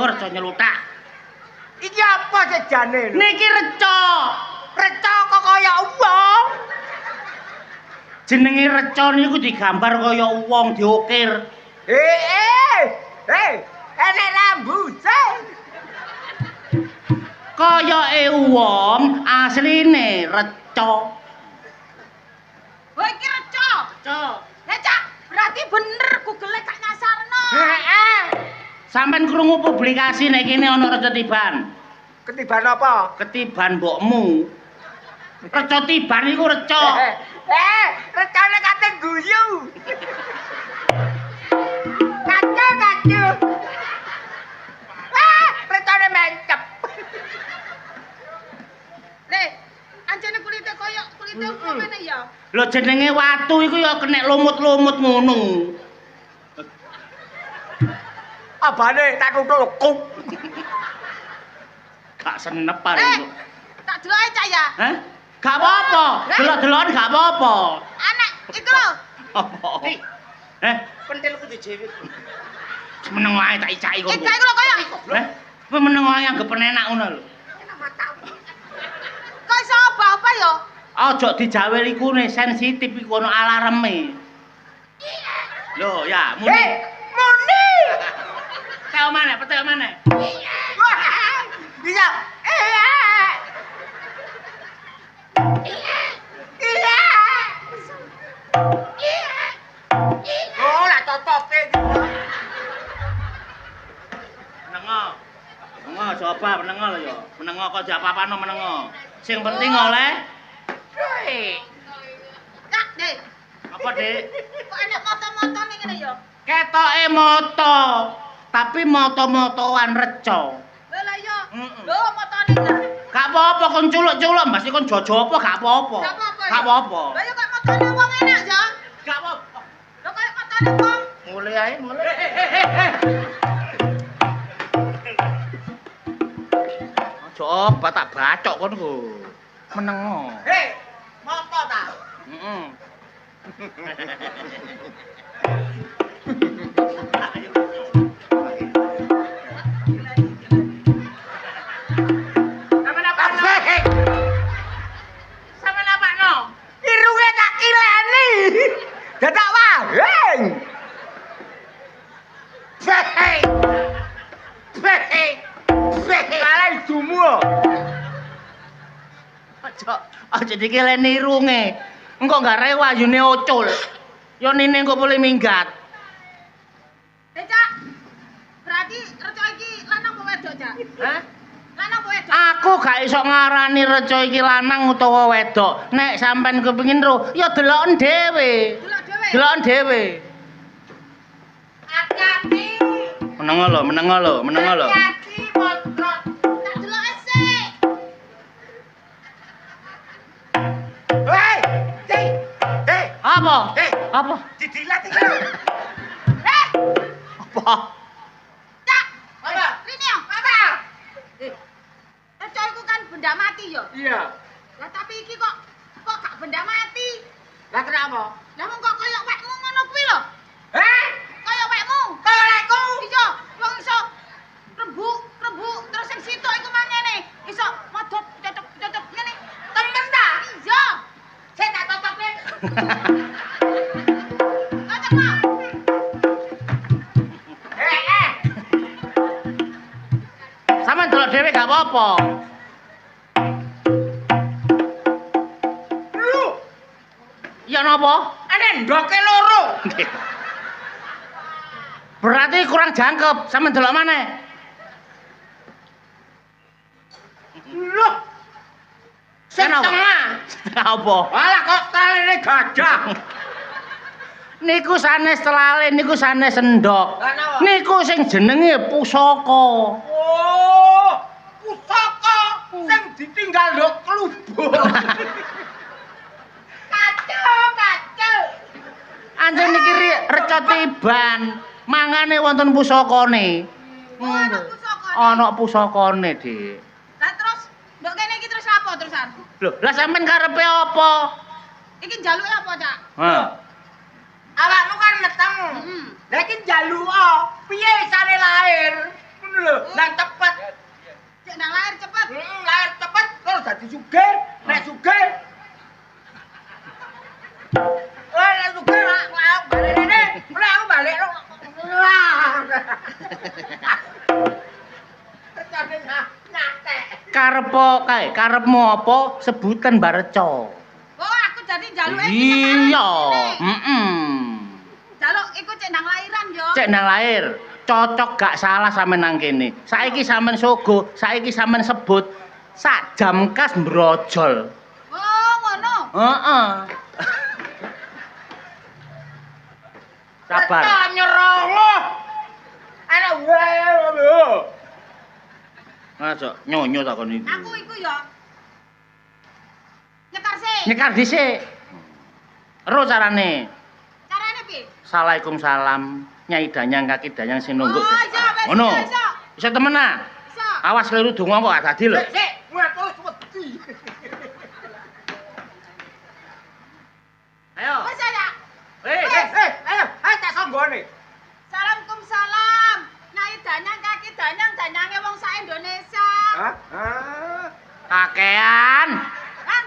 reca nyelutak. Iki apa jejane lho? Niki reca. Reca kok kaya wong. Jenenge reca niku digambar kaya wong diukir. Enek rambute. Kayake wong asline reca. Oh iki reca. Reca. Lah Cak, berarti bener Google gak nyasarno. Sampeyan krungu publikasi nek kene ana reca tiban. Ketiban apa? Ketiban mbokmu. Reca tiban iku reca. Recane kate guyu. Kacu. Recane mencep. Le, anjene kulite koyo kulite ngene ya. Lho jenenge watu iku ya kenek lumut-lumut ngono. Abane tak tutuk kuk. Gak senep Eh, paling. tak deloke cak ya. Hah? Gak apa-apa. Delok-delokan gak apa-apa. Anak iku lho. Apa? Eh, Pentilku dijewit. meneng wae tak icaki kok. Icak iku lho koyo. Eh, kowe meneng wae anggap penenak ngono lho. Kok iso apa ya? Aja dijawe likune sensitif iku ono alarme. Lho, ya, muni. Muni. Petel maneh, petel maneh. Bisa. Oh, lah cocoke iki. Menengo. Menengo coba menengo lho ya. Menengo kok diapa-apano menengo. Sing penting oleh Kak, Dek. apa, Dik? Kok enek moto-moto ning ngene ya? Ketoke moto, tapi moto-motoan reca. Lah ya. Mm-mm. Lho motone ta. Gak apa-apa kon culuk-culuk, mbas kon jojo apa gak apa-apa. Gak apa-apa. Gak apa-apa. Lah ya kok motone wong enak ya. Gak apa-apa. Lho koyo motone wong. Mulai ae, mulai. Aja apa tak bacok kon ku. Menengo. Hei, moto ta? Heeh. Sampeyan apakno? Sampeyan apakno? Irunge tak kileni. Dadak wae. Hei. Kala idumu. Aja dikileni irunge. Engko gak rewa yune ocul. Yo nine kok boleh minggat. Cak. Berarti reca iki lanang apa wedok, Cak? Hah? Lanang apa wedok? Aku gak iso ngarani reca iki lanang utawa wedok. Nek sampean kepengin ro, ya deloken dhewe. Delok dhewe. Deloken dhewe. Hati-hati. Menengo lho, menengo lho, menengo lho. Hati-hati, motor. Tak delok sik. Hei. Hei. Apa? Hei. Apa? Didilat iki. Apa? Cak. Apa? Rini ya. Apa? Reca iku kan benda mati ya. Iya. Lah tapi iki kok gak benda mati. Lah kenapa? Lah mong kok koyo wekmu ngono kuwi lho. Heh? Koyo wekmu. Kolekku. Iya, wong iso rebuk terus sing sitok iku mangene. Iso modot cocok ngene. Temen ta? Iya. Saya tak cocok nih. Cocok mau. Sampeyan delok dhewe gak apa-apa. Lu, Ya napa? ane ndoke loro. Berarti kurang jangkep. Sampeyan delok maneh. Lu. Setengah. Apa? Alah kok taline gajah. Niku sanes telale, niku sanes sendok. Lah napa? Niku sing jenenge pusaka. Oh, pusaka sing ditinggal ndok klubur. Kacau. Anjen niki reca tiban. Mangane wonten pusakane. Oh, ana pusakane. Ana pusakane, Dik. Lah terus ndok kene iki terus apa terusan? Lho, lah sampean karepe apa? Iki njaluke apa, Cak? Hah. Awakmu kan meteng. Heeh. Lah iki njaluka piye sare lahir? Ngono lho, nang cepet. Cek nang lahir cepet. Lahir cepet terus dadi sugih. Nek sugih. Nek sugih aku balik rene. Nek aku balik lo. Nyantek. Karepmu apa? Sebutan bareca. Oh, aku jadi njaluke Iya. Njaluk Heeh. Njaluk iku cek nang lahiran yo. Cek nang lahir. cocok gak salah sampean nang kene. Saiki sampean sogo, saiki sampean sebut sak jam kas brojol. Oh, ngono. Heeh. Sabar. Nyerolo. Anak wae lho. Aja nyonyo takon iki. Aku iku ya. Nyekar sih. Nyekar dhisik. Ero carane. Carane piye? Assalamualaikum Nyai Danyang Kaki Danyang sing nungguk. Oh, iya, wis, Ngono. iso. Bisa temenan. Iso. Awas keliru donga kok gak dadi lho. Sik, ngatus wedi. Ayo. Wis ya. Ayo tak songgone. Salam. Nyai Danyang Kaki Danyang danyange wong sak Indonesia. Hah? Kakean. Kan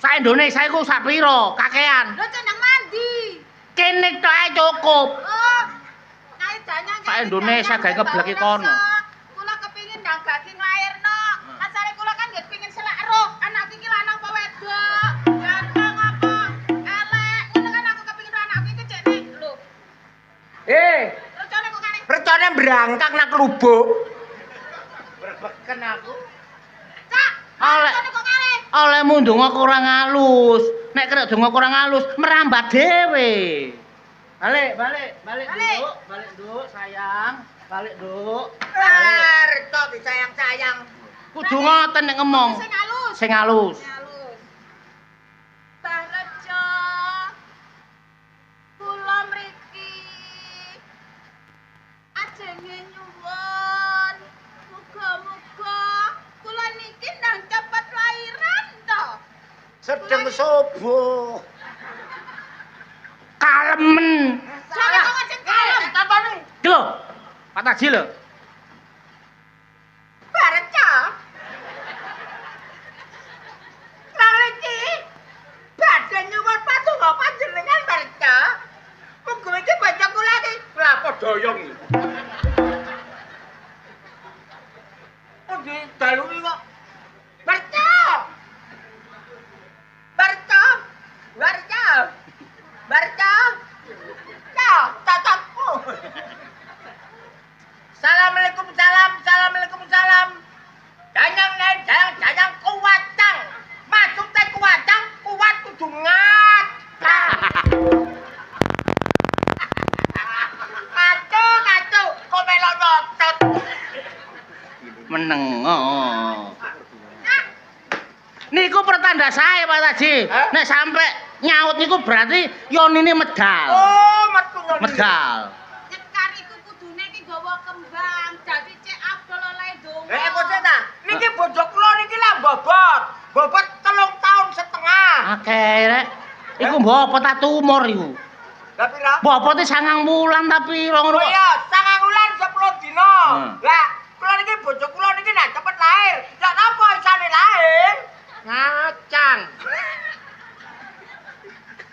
Sak Indonesia iku sak pira? Kakean. lho cenang mandi. Kene tok ae cukup. Oh. Nyai Danyang Sak Indonesia gawe kebleki kono. Kula kepingin ndang daging lairno. Asale kula kan nggih pengin selak roh. Anak iki lanang apa wedok? Ganteng apa? Elek. Ngono kan aku kepingin anak iki cek nih. Lho, recone kok kare. Recone berangkak nak lubuk. Berbeken aku. Cak, Oleh. recone kok kare. Olehmu ndonga kurang halus. Nek kena donga kurang halus, merambat dhewe. Balik. Balik. Balik, Nduk, sayang. Balik, Nduk. Reco disayang-sayang. Kudu ngoten nek ngomong. Sing halus. Sing halus. Halus. Mbah Rejo. Kula mriki ajenge nyuwun. Muga-muga kula niki ndang cepet lairan to. Sedeng subuh. Kalemen. Jangan kok sing kalem. Tapane? Iki lho. Pak Taji lho. Mbah Reco. Naliki badhe nyuwun patungo panjenengan Mbah Reco. Muga iki baca kula iki lha padha doyong iki. Oh, di dalu iki kok. Mbah Reco. Mbah Reco. Mbah Reco. Mbah Reco. Tatapku. Assalamualaikum salam. Danyang kuwatang. Masuk teh kuwatang, kuat kudu ngatang. Kacau, kok melo nyotot. Meneng. Niku pertanda saya Pak Taji. Hah? Nek sampe nyaut niku berarti yonine medal. Oh, metu ngono. Medal. Nyekar iku kudune iki gawa kembang. Dadi cek Abdul oleh donga. Kok sik ta? Niki bojo kula niki lah bobot. Bobot 3 tahun setengah. Akeh rek. Iku mbok apa ta tumor iku? Lah pira? Bobote 9 wulan tapi Oh ngono. iya, 9 wulan 10 dina. Hmm. Lah, kula niki bojo kula niki nak cepet lahir. Lah napa isane lahir? Ngacang.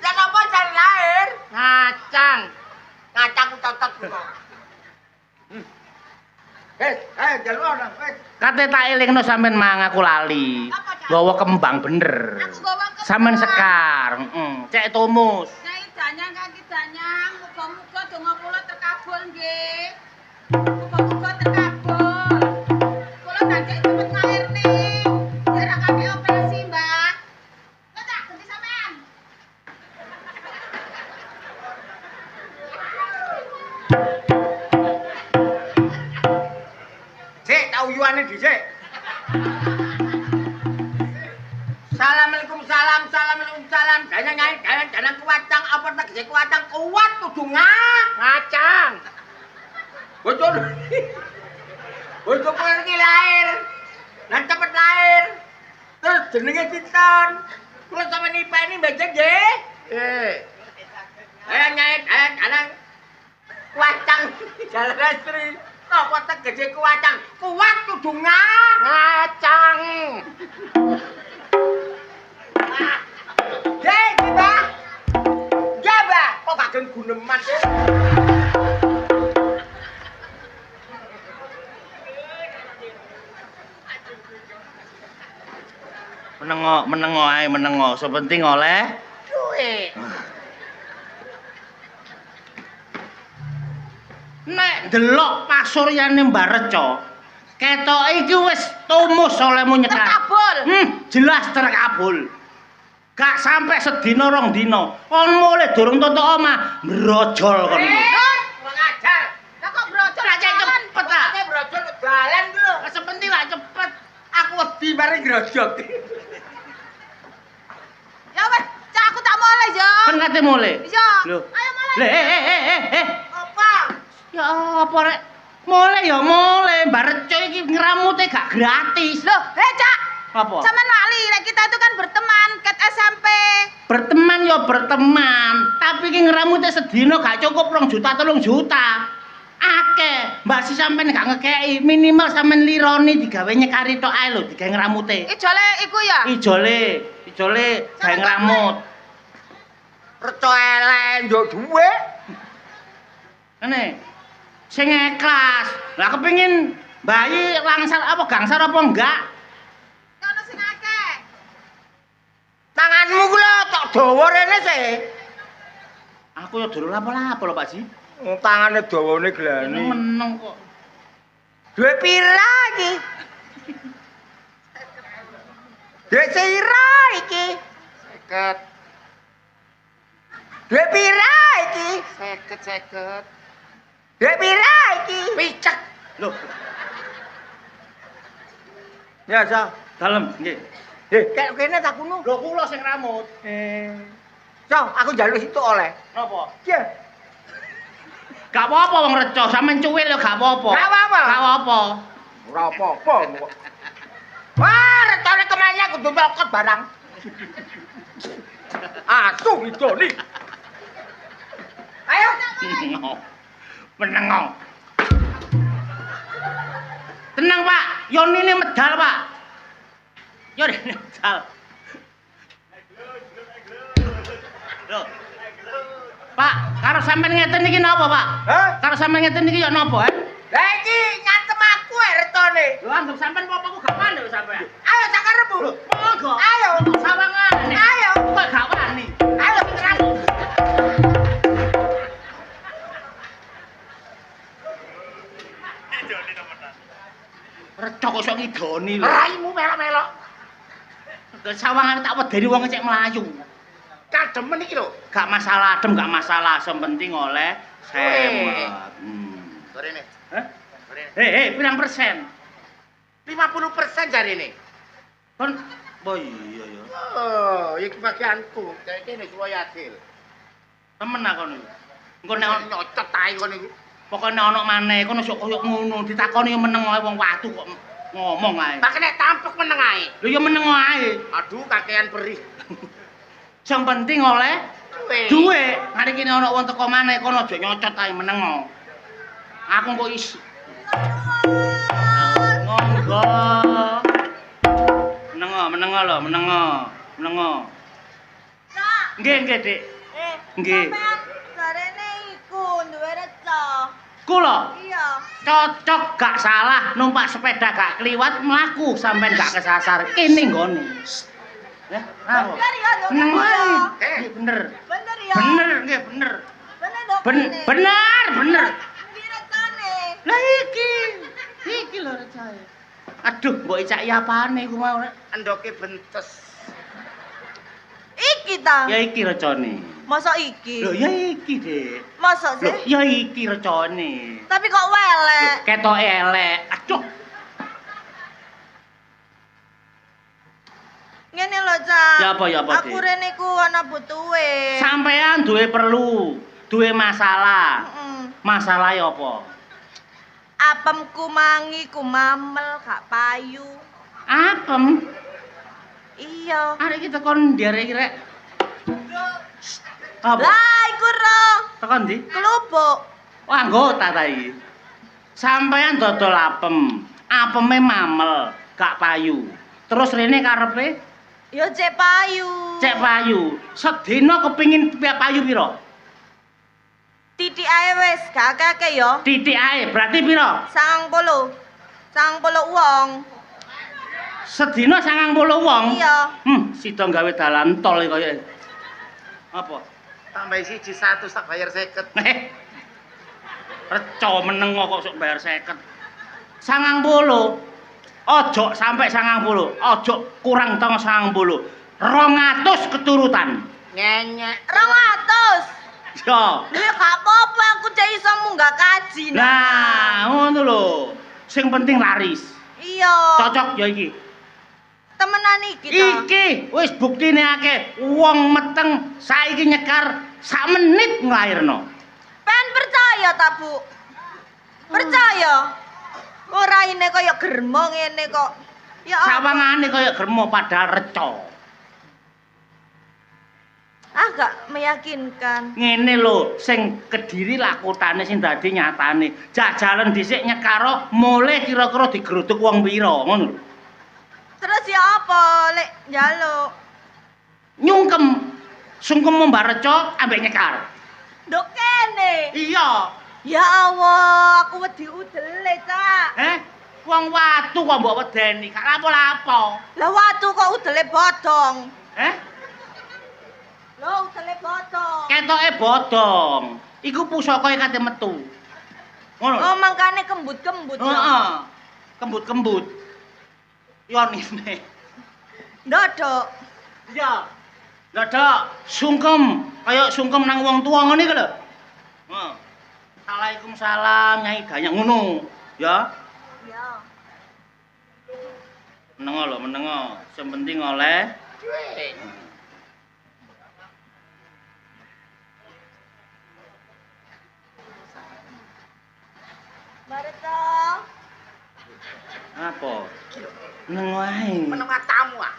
Lah napa isane lahir? Ngacang. Ngacang cocok kula. Jalu orang. Kate tak elingno sampean mang aku lali. Apa, Cak? Gawa kembang bener. Aku gawa kembang. Sampean sekar, Cek tumus. Nyai Danyang Kaki Danyang, muga-muga donga kula terkabul nggih. Muga-muga terkabul. Kula nanti cepet nglairne. Ora kate operasi, Mbah. Kok tak ganti sampean? Sik, tak uyuane dhisik. Assalamualaikum salam. Danyang kuwatang apa tegese kuwatang kuat kudu ngacang. Bojo. Bojo kowe iki lahir. Lan cepet lahir. Terus jenenge sinten? Kula sampe nipeni mbajeng nggih. Danyang kuwatang jalan istri. Apa tegese kuwatang? Kuat kudu ngacang. Mbah. Kok gak gen guneman. Menengo. Sepenting oleh Duit. nek lek ndelok pasuryane Mbah Reca, ketoke iki wis tumus olehmu nyekar. Terkabul. Jelas terkabul. Gak sampai sedina rong dina. Kon mulih durung tutuk omah, brojol kon. Wong ajar. Lah kok brojol Lah cek cepet ta. Nek brojol dalan ku lho. Sepenting lah cepet. Aku wedi bareng grojok. Ya wes, cak aku tak mulai yo. Kan kate mulih. Iya. Lho. Ayo mulai. Eh. Apa? Ya apa rek? Mulai ya mulai. Mbah Reca iki ngramute gak gratis. Loh, cak. Apa? Sampean lali, nek kita itu kan berteman ket SMP. Berteman ya berteman, tapi ki ngramute sedina gak cukup 2 juta 3 juta. Akeh, mbak si sampean gak ngekeki, minimal sampean lironi digawe nyekari tok ae lho, digawe ngramute. Ijole iku ya. Ijole gawe ngramut. Reca elek njuk duwe. Ngene. Sing ikhlas. Lah kepengin bayi langsar apa gangsar apa enggak? Ono sing akeh. Tanganmu ku lho tok dawa rene sih. Aku ya durung lapo-lapo lho Pak Ji. Tangane dawane glani. Meneng kok. Duwe pira iki? Duwe sira iki. 50. Duwe pira iki? 50. Duwe pira iki? Picek. Lho, Ya, Sa. dalem nggih. Kayak kene tak kuno. Lho kula sing ngramut. So, aku njaluk situ oleh. Napa? Ya. Gak apa-apa wong Reca, sampean cuwil ya gak apa-apa. Gak apa-apa. Gak apa-apa. Ora apa-apa. Wah, retone kemanya kudu melokot barang. Asu idoni. Ayo. Meneng. Tenang, Pak. Yonine medal, Pak. Yonine medal. Loh. Pak, karo sampean ngeten iki napa, Pak? Hah? Karo sampean ngeten iki ya napa, Lah iki ngantem aku retone. Lho anggap sampean apa-apa gak wani lho sampean. Ayo sakarepmu. Monggo. Ayo. Sawangane. Ayo. Kok gak wani. Ayo terang. Reca kok iso ngidoni lho. Raimu melok-melok. Sawangane tak wedeni wong cek mlayu. Kademen iki lho. Gak masalah, adem gak masalah, yang penting oleh semet. Sorene. Hah? Sorene. Pirang persen? 50% jarine. Kon oh iya ya. Oh, iki bagianku. Kayak kene kula yakin. Temen aku niku. Engko nek nyocot tae kon iku. pokoke ana maneh kono sok koyo ngono, ditakoni yo meneng ae wong watu kok ngomong ae. Pak nek tampuk meneng ae. Lho yo meneng ae. Aduh kakean perih. Yang penting oleh duwe. Mari kene ana wong teko maneh kono aja nyocot ae meneng. Aku kok isi. Monggo. Meneng lho, meneng. Nggih, Dik. Nggih. Jarene iku duwe reca. Kula Iya. cocok gak salah numpak sepeda gak kliwat mlaku sampean gak kesasar. Kene nggone. Ya, Bener ya, Dok. Meneng wae. Eh. Nggih bener. Bener ya. Bener, nggih bener. Bener, Dok. Bener. Di recane. Lah iki lho recae. Aduh, mbok icaki apane iku mau rek. Endoke bentes. Iki ta. Ya iki recane. Masa iki? Lho ya iki, Dik. Masa Lho, sih? ya iki recane. Tapi kok welek. Ketoke elek. Aduh, Ngene lho, Cak. Ya apa, Dik? Aku rene ku ana butuhe. sampean duwe perlu, duwe masalah. Heeh. Masalah ya apa? Apemku mangi ku mamel gak payu. Apem. Iya. Arek iki tekon ndi arek iki rek? Apa? Lah iku ro. Tekon ndi? Kelubuk. Oh, anggota ta iki. Sampean dodol apem. Apeme mamel, gak payu. Terus rene karepe Ya cek payu. cek payu. Sedina kepingin payu pira? Titik ae wis gak akeh ya. Titik ae, berarti pira? 90. 90 wong. Sedina 90 wong. Iya. Sida gawe dalan tol iki kaya. Apa? Tambah siji 100 tak bayar 50. Reco menengo kok sok bayar 50. 90. Ojo sampai 90. Ojo kurang tong 90. 200 keturutan. Nyenyek. 200. Yo. Lha gak apa-apa aku cek iso munggah kaji. Nah, ngono lho. Sing penting laris. Iya. Cocok ya iki. Temenan iki to. Iki wis buktine akeh. Wong meteng saiki nyekar sak menit nglairno. Pen percaya ta, Bu? Percaya? Ora ini kaya germo ngene kok. Ya apa? Sawangane kaya germo padahal reco. Agak meyakinkan. Ngene lho, sing Kediri lakutane sing dadi nyatane. Jajalan dhisik nyekaro mulai kira-kira digeruduk wong pira, ngono lho. Terus ya apa lek njaluk? Nyungkem. Sungkem mbak reco ambek nyekar. Nduk kene. Iya. Ya Allah, aku wedi udele, Cak. Wong watu kok mbok wedeni, gak lapo-lapo. Lah watu kok udele bodong. Lho, udele bodong. Ketoke bodong. Iku pusakae kate metu. Ngono. Oh, mangkane kembut-kembut ya. Heeh. Kembut-kembut. Yo nine. Ndodok. Iya. Dadak sungkem, kaya sungkem nang wong tuwa ngene iki lho. Heeh. Waalaikumsalam Nyai Dayang ngono, ya. Ya. Menengo lho, menengo. Sing penting oleh Duit. Bareta. apa? Menengo ae. Meneng tamu ah.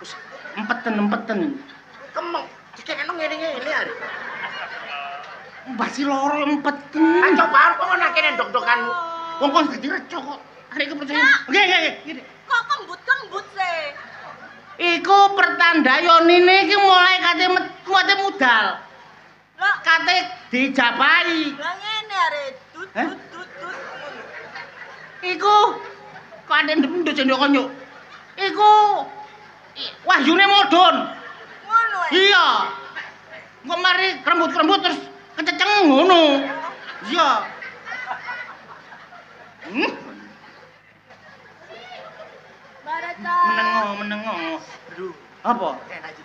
Empeten. Kemeng. Dikene ngene-ngene are. Mbasi loro empeten. Kan coba kok nang kene ndok-ndokanmu. Wong kon dadi reco kok. Arek percaya. Nggih. Kok kembut-kembut sih? Iku pertanda yonine iki mulai kate mudal. Lah, Kate dijabahi. lah ngene are. Dut. Iku kok ada ndendut jendok konyuk. Iku wahyune modon. Ngono ae. Iya. Kok mari krembut-krembut terus kececeng ngono. Iya. Bareta. Menengo. Aduh, Apa? enak iki.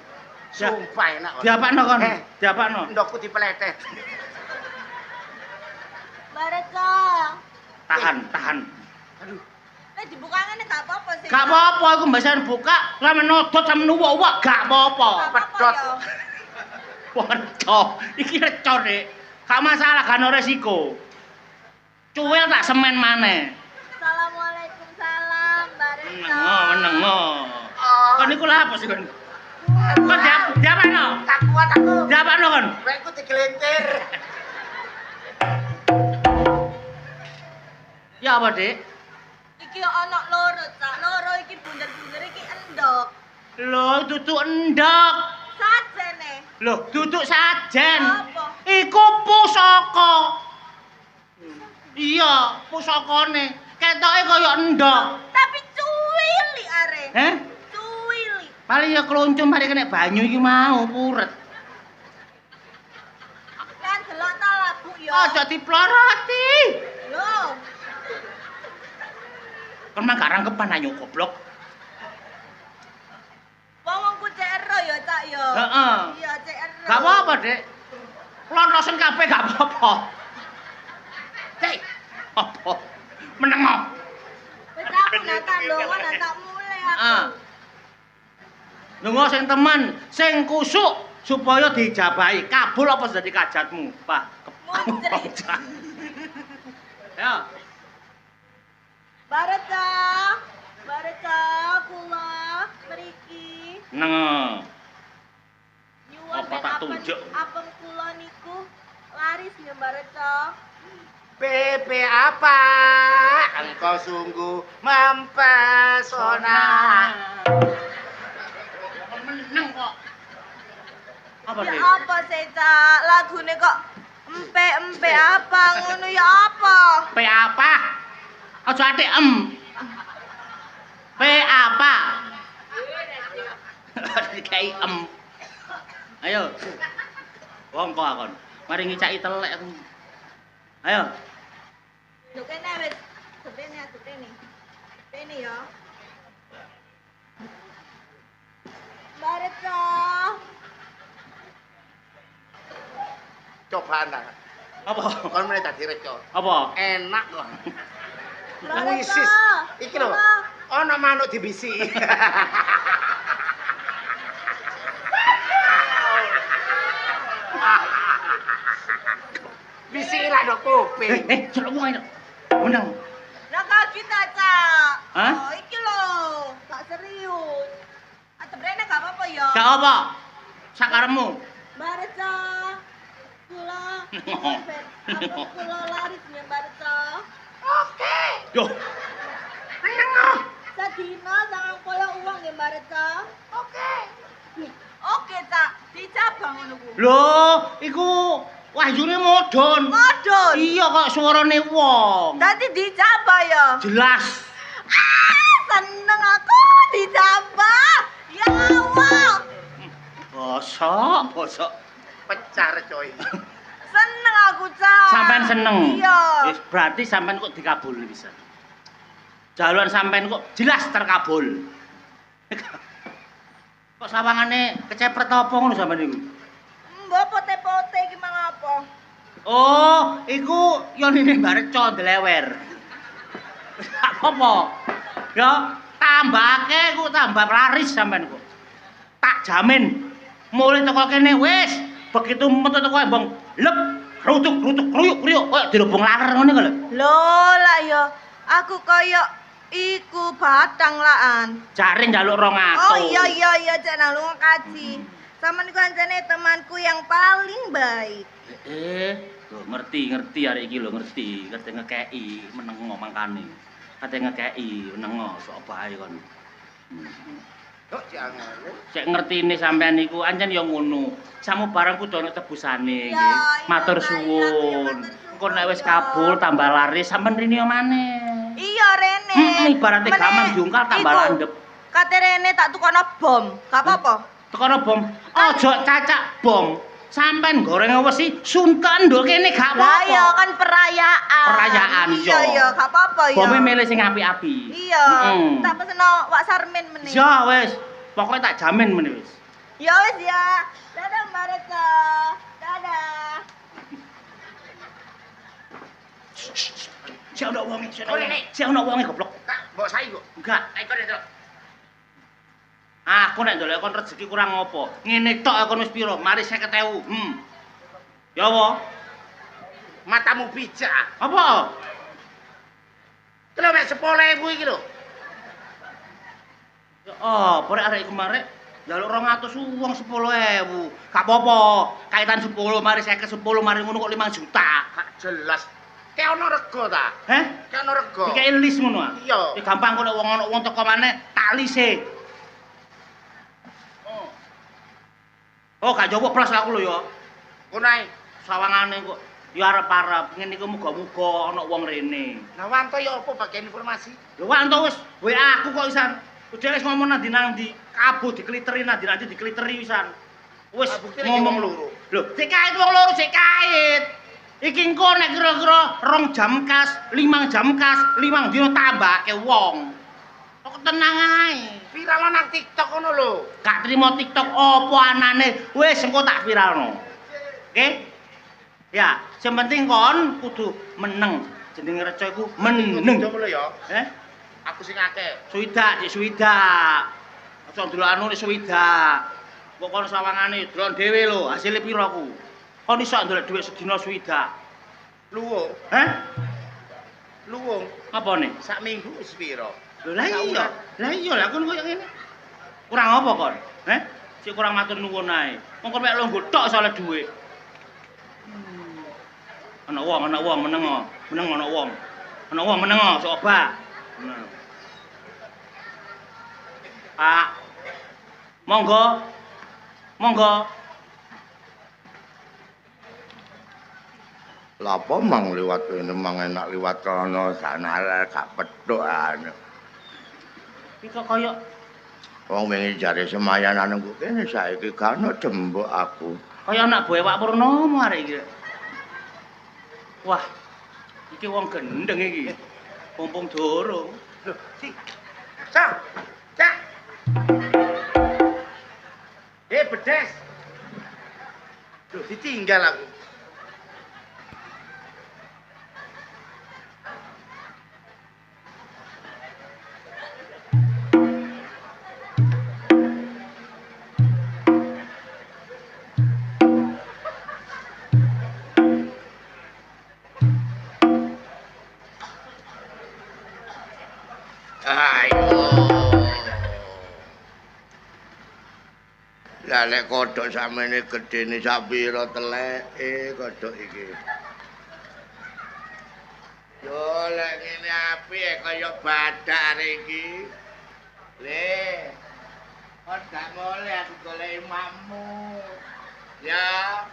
Sumpah enak. kok. Diapakno kon? Eh. Diapakno. Ndokku dipeletet. Bareta. Tahan. Aduh, Nek dibuka ngene gak apa-apa sih. Gak apa-apa iku mbasan buka, lah menodot sama nuwak-uwak gak apa-apa. pedhot. Ya. Wah, reco. Iki reco, Dik. Gak masalah, gak ono resiko. Cuwil tak semen maneh. Assalamualaikum salam, Bareta. Menengo. Oh, Kon niku lha apa sih kon? Kon diapakno? tak kuat aku. Diapakno kon? Wekku digelintir. Ya apa, Dik? Iki ana loro, Cak. Loro iki bunder-bunder iki endok. Lho, duduk endok. Sajene. Lho, duduk sajen. Apa? Iku pusaka. Iya, pusakane. Ketoke kaya endok. Tapi cuwili are. Cuwili. Paling ya kloncong mari kena banyu iki mau puret. Kan delok ta labu ya. Aja diploroti. Lho. Kon mah gak rangkepan ayo goblok. Wong-wongku CR ya, Cak ya. Heeh. Iya, CR. Gak apa-apa, Dek. Lontosen kabeh gak apa-apa. Hei, Apa? Menengo. Wis aku nata ndonga nata mulai aku. Lunga sing temen, sing kusuk supaya dijabahi. Kabul apa dadi kajatmu, Pak? Muncrit. Ya. Bareta kula mriki. Nengo. Nyuwun Apa tak tunjuk? Apem kula niku laris ya Bareta. PP apa? Engkau sungguh mempesona. Meneng kok. Apa Ya sih? apa sih, Cak? Lagune kok empe apa ngono ya apa? P apa? Aja atik P apa? Dikai Ayo. Wong kok akon. Mari ngicaki telek aku. Ayo. Lho kene wis gedene gedene. Kene ya. Baretso. Cobaan ta. Apa? Kon meneh dadi reca. Apa? Enak kok. Baretso. Wisis. Iki lho. Ana manuk dibisiki. Bisiki lah ndok kuping. Celuk wae. Meneng. Lah kaget ta, Cak. Hah? Oh, iki lho, gak serius. Atebrene gak apa-apa ya. Gak apa? Sakaremu. Baretso. Kula. Apa kula laris ya Baretso? Oke. Yo, Sadina sangang kaya uang ya Baretso. Oke. Oke, Cak. Dicabang ngono ku. lho, iku wahyune modon. Modon. Iya kok suarane wong. Dadi dicaba ya. Jelas. Seneng aku dicaba. Ya Allah. Bosok. Pecar coy. Seneng aku, Cak. Sampean seneng. Iya. Wis berarti sampean kok dikabul bisa. Jaluan sampean kok jelas terkabul. Kok sawangane kecepret apa ngono sampean niku? Mbok pote-pote iki mang apa? Oh, iku yonine Baretso delewer. Apa? Ya, tambahke ku tambah laris sampean kok. Tak jamin. Mulai teko kene wis, begitu metu teko embong, lep, rutuk, kruyuk, koyo dirubung laler ngene kok lho. Lho lah ya, aku kaya iku batang laan. Jare njaluk 200. Oh iya cek nang lunga kaji. Sampeyan iku anjane temanku yang paling baik. Lho ngerti arek iki lho ngerti ngekeki menengo mangkane. Kate ngekeki menengo sok bae kon. Kok jangan. Sek ngertine sampean niku ancen ya ngono. Samu barang kudu ana tebusane Ya, nggih. iya, Matur Pak, iya, suwun. matur suwun. Engko nek wis kabul tambah laris sampean rene yo maneh. Iya Rene. Ibarate Meneh, gaman diungkal tambah iku, landhep. Kate Rene tak tukono bom. Gak apa-apa. Tekono bom. Aja cacak bom. Sampean goreng wesi sunten nduk kene gak Lah apa-apa. ya kan perayaan. Perayaan, Iya iya. iya gak apa-apa ya. Bome milih sing api-api. Iya. Heeh. Tak peseno Wak Sarmin meneh. Ya wis, pokoke tak jamin meneh wis. Ya wis ya. Dadah Mbak Retso. Dadah. Si ana wonge, si ana Oh, wonge. Nek. Si ana wonge goblok. Kak, mbok saiki kok. Enggak. Ayo kon itu. Aku nek ndelok kon rezeki kurang apa? Ngene tok kon wis pira? Mari 50.000. Ya apa? Matamu bijak. Apa? Kelo mek 10.000 iki lho. Ya apa rek arek iku marek njaluk 200 wong 10.000. Gak apa-apa. Kaitan 10 mari 50 10 mari ngono kok 5 juta. Gak jelas. Kayak ono rego ta? Heh? Kayak ono rego. Dikei lis ngono ah. Iya. Ya gampang kok nek wong teko maneh tak lise. Oh, gak jawab plas aku lho ya. Kunae. Sawangane kok ya arep-arep ngene iku muga-muga ana wong rene. Lah Wanto ya apa bagian informasi? Lho Wanto wis WA aku kok isan. Udah wis ngomong nandi kabeh dikliteri nandi dikliteri wisan. Wis Buktine ngomong loro. Lho, sik kait wong loro sik kait. Iki engko nek kira-kira 2 jam kas, 5 jam kas, 5 dina tambahke wong. Kok tenang ae. Viral nang TikTok ngono lho. Gak trimo TikTok apa anane. Wis engko tak viralno. Oke? Ya, sing penting kon kudu meneng. Jenenge reca iku meneng. Coba lho ya. Aku sing akeh. Swidak, Dik Swidak. Aja ndelok anu nek swidak. Kok kon sawangane delok dhewe lho, hasil piro aku. Kon iso ndelok dhuwit sedina swidak. Luwung. Luwung. Apa nih? Sak minggu wis piro? Lho lah iya. Lah iya lah kon koyo ngene. Kurang apa kon? Sik kurang matur nuwun ae. Wong kon mek longgo tok soal dhuwit. Ana wong meneng ana wong. Ana wong meneng sok obah. Nah. Pak. Monggo. Lah apa mang liwat kene mang enak liwat kono sanare gak petuk anu. Iki kok kaya Wong wingi jare semayanan nang kene saiki gak ono jembok aku. anak buah Pak Purnomo arek iki. Wah. Iki wong gendeng iki. Pompong dorong. Loh, si. Cak. Cak. Bedes. Loh, ditinggal aku. Lah nek kodhok samene gedene sak pira teleke kodhok iki. Yo lek ngene apik kaya badak iki. Le. Kon gak boleh aku golek makmu. Ya.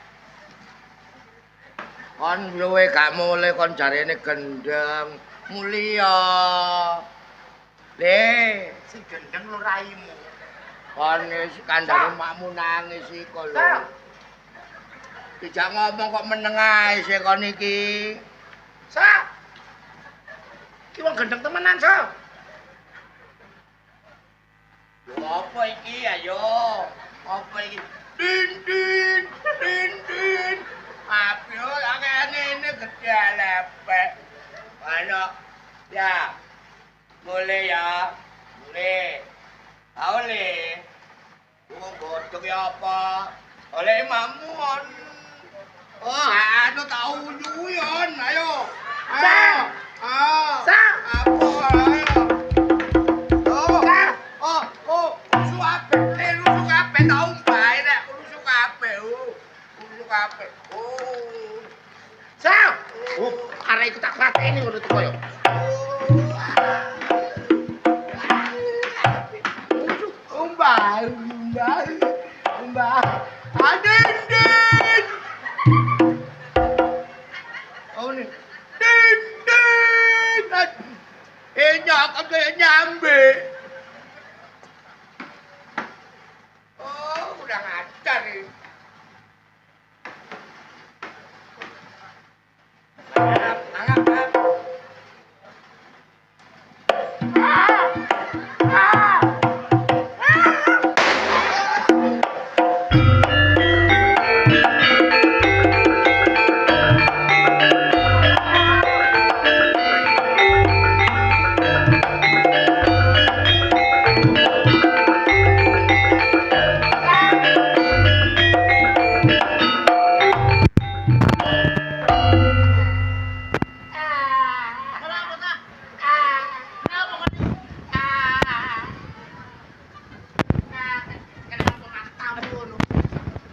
Kon luwe gak mulih kon jarene gendeng, mulia. Le, Sing gendeng lho raimu. kon wis kandhane makmu nangis iku lho. Dijak ngomong kok meneng ae sik kon iki. Sa. Ki wong gendeng temenan, Sa. Yo apa iki ayo? Apa iki? Din din din din. Apyo ngene gedhe lepek. Ayo. Ya. Boleh ya. Boleh. Oleh. Wong godhog ya apa? Oleh makmu on. Oh, anu tau nyuyon. Ayo. Ayo. Sa. Apa ayo? Oh. Oh, oh, suape. Rusuh kabeh tau bae nek rusuh kabeh. Rusuh kabeh. Oh. Sa. Oh, arek iku tak pateni ngono tuh koyo. Mbah. Adin. Oh ni. Din. Nyok kaya nyambe. Oh, udah ngajar nih. Angap.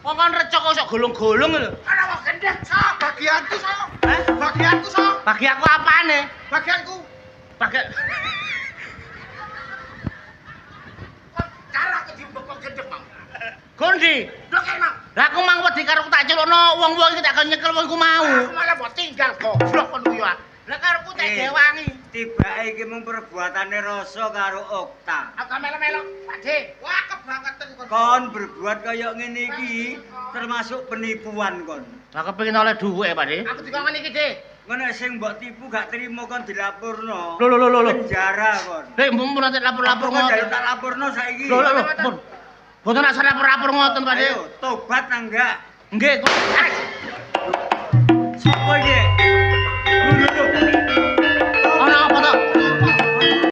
Wong kon recok kok sok golong-golong lho. Ana wong gendeng, Sa. Bagianku, Sa. Hah? Bagianku, Sa. Bagi aku apane? Bagianku. Bagian Cara aku diumbek wong gendeng, Mang. Gondi. Lho kan, Mang. Lah aku mang wedi karo tak celokno wong-wong iki tak kon nyekel wong iku mau. Aku malah mbok tinggal goblok kon kuwi ya. Lah karepku tak dewangi. Tibake iki mung perbuatane rasa karo Okta. Aku melo-melo, Pakde. Wah, kebangetan kon. Kon berbuat kaya ngene iki termasuk penipuan kon. Lah kepengin oleh dhuwit, Pak De. Aku dikongkon iki, Dik. Ngono sing mbok tipu gak trimo kon dilapurno. Lho. Penjara kon. Lek mun nanti lapor-lapor Kon ngoten. tak lapurno saiki. Lho, pun. Boten nak lapor-lapor ngoten, Pak De. Ayo, tobat nang enggak? Nggih, kok. Sopo iki?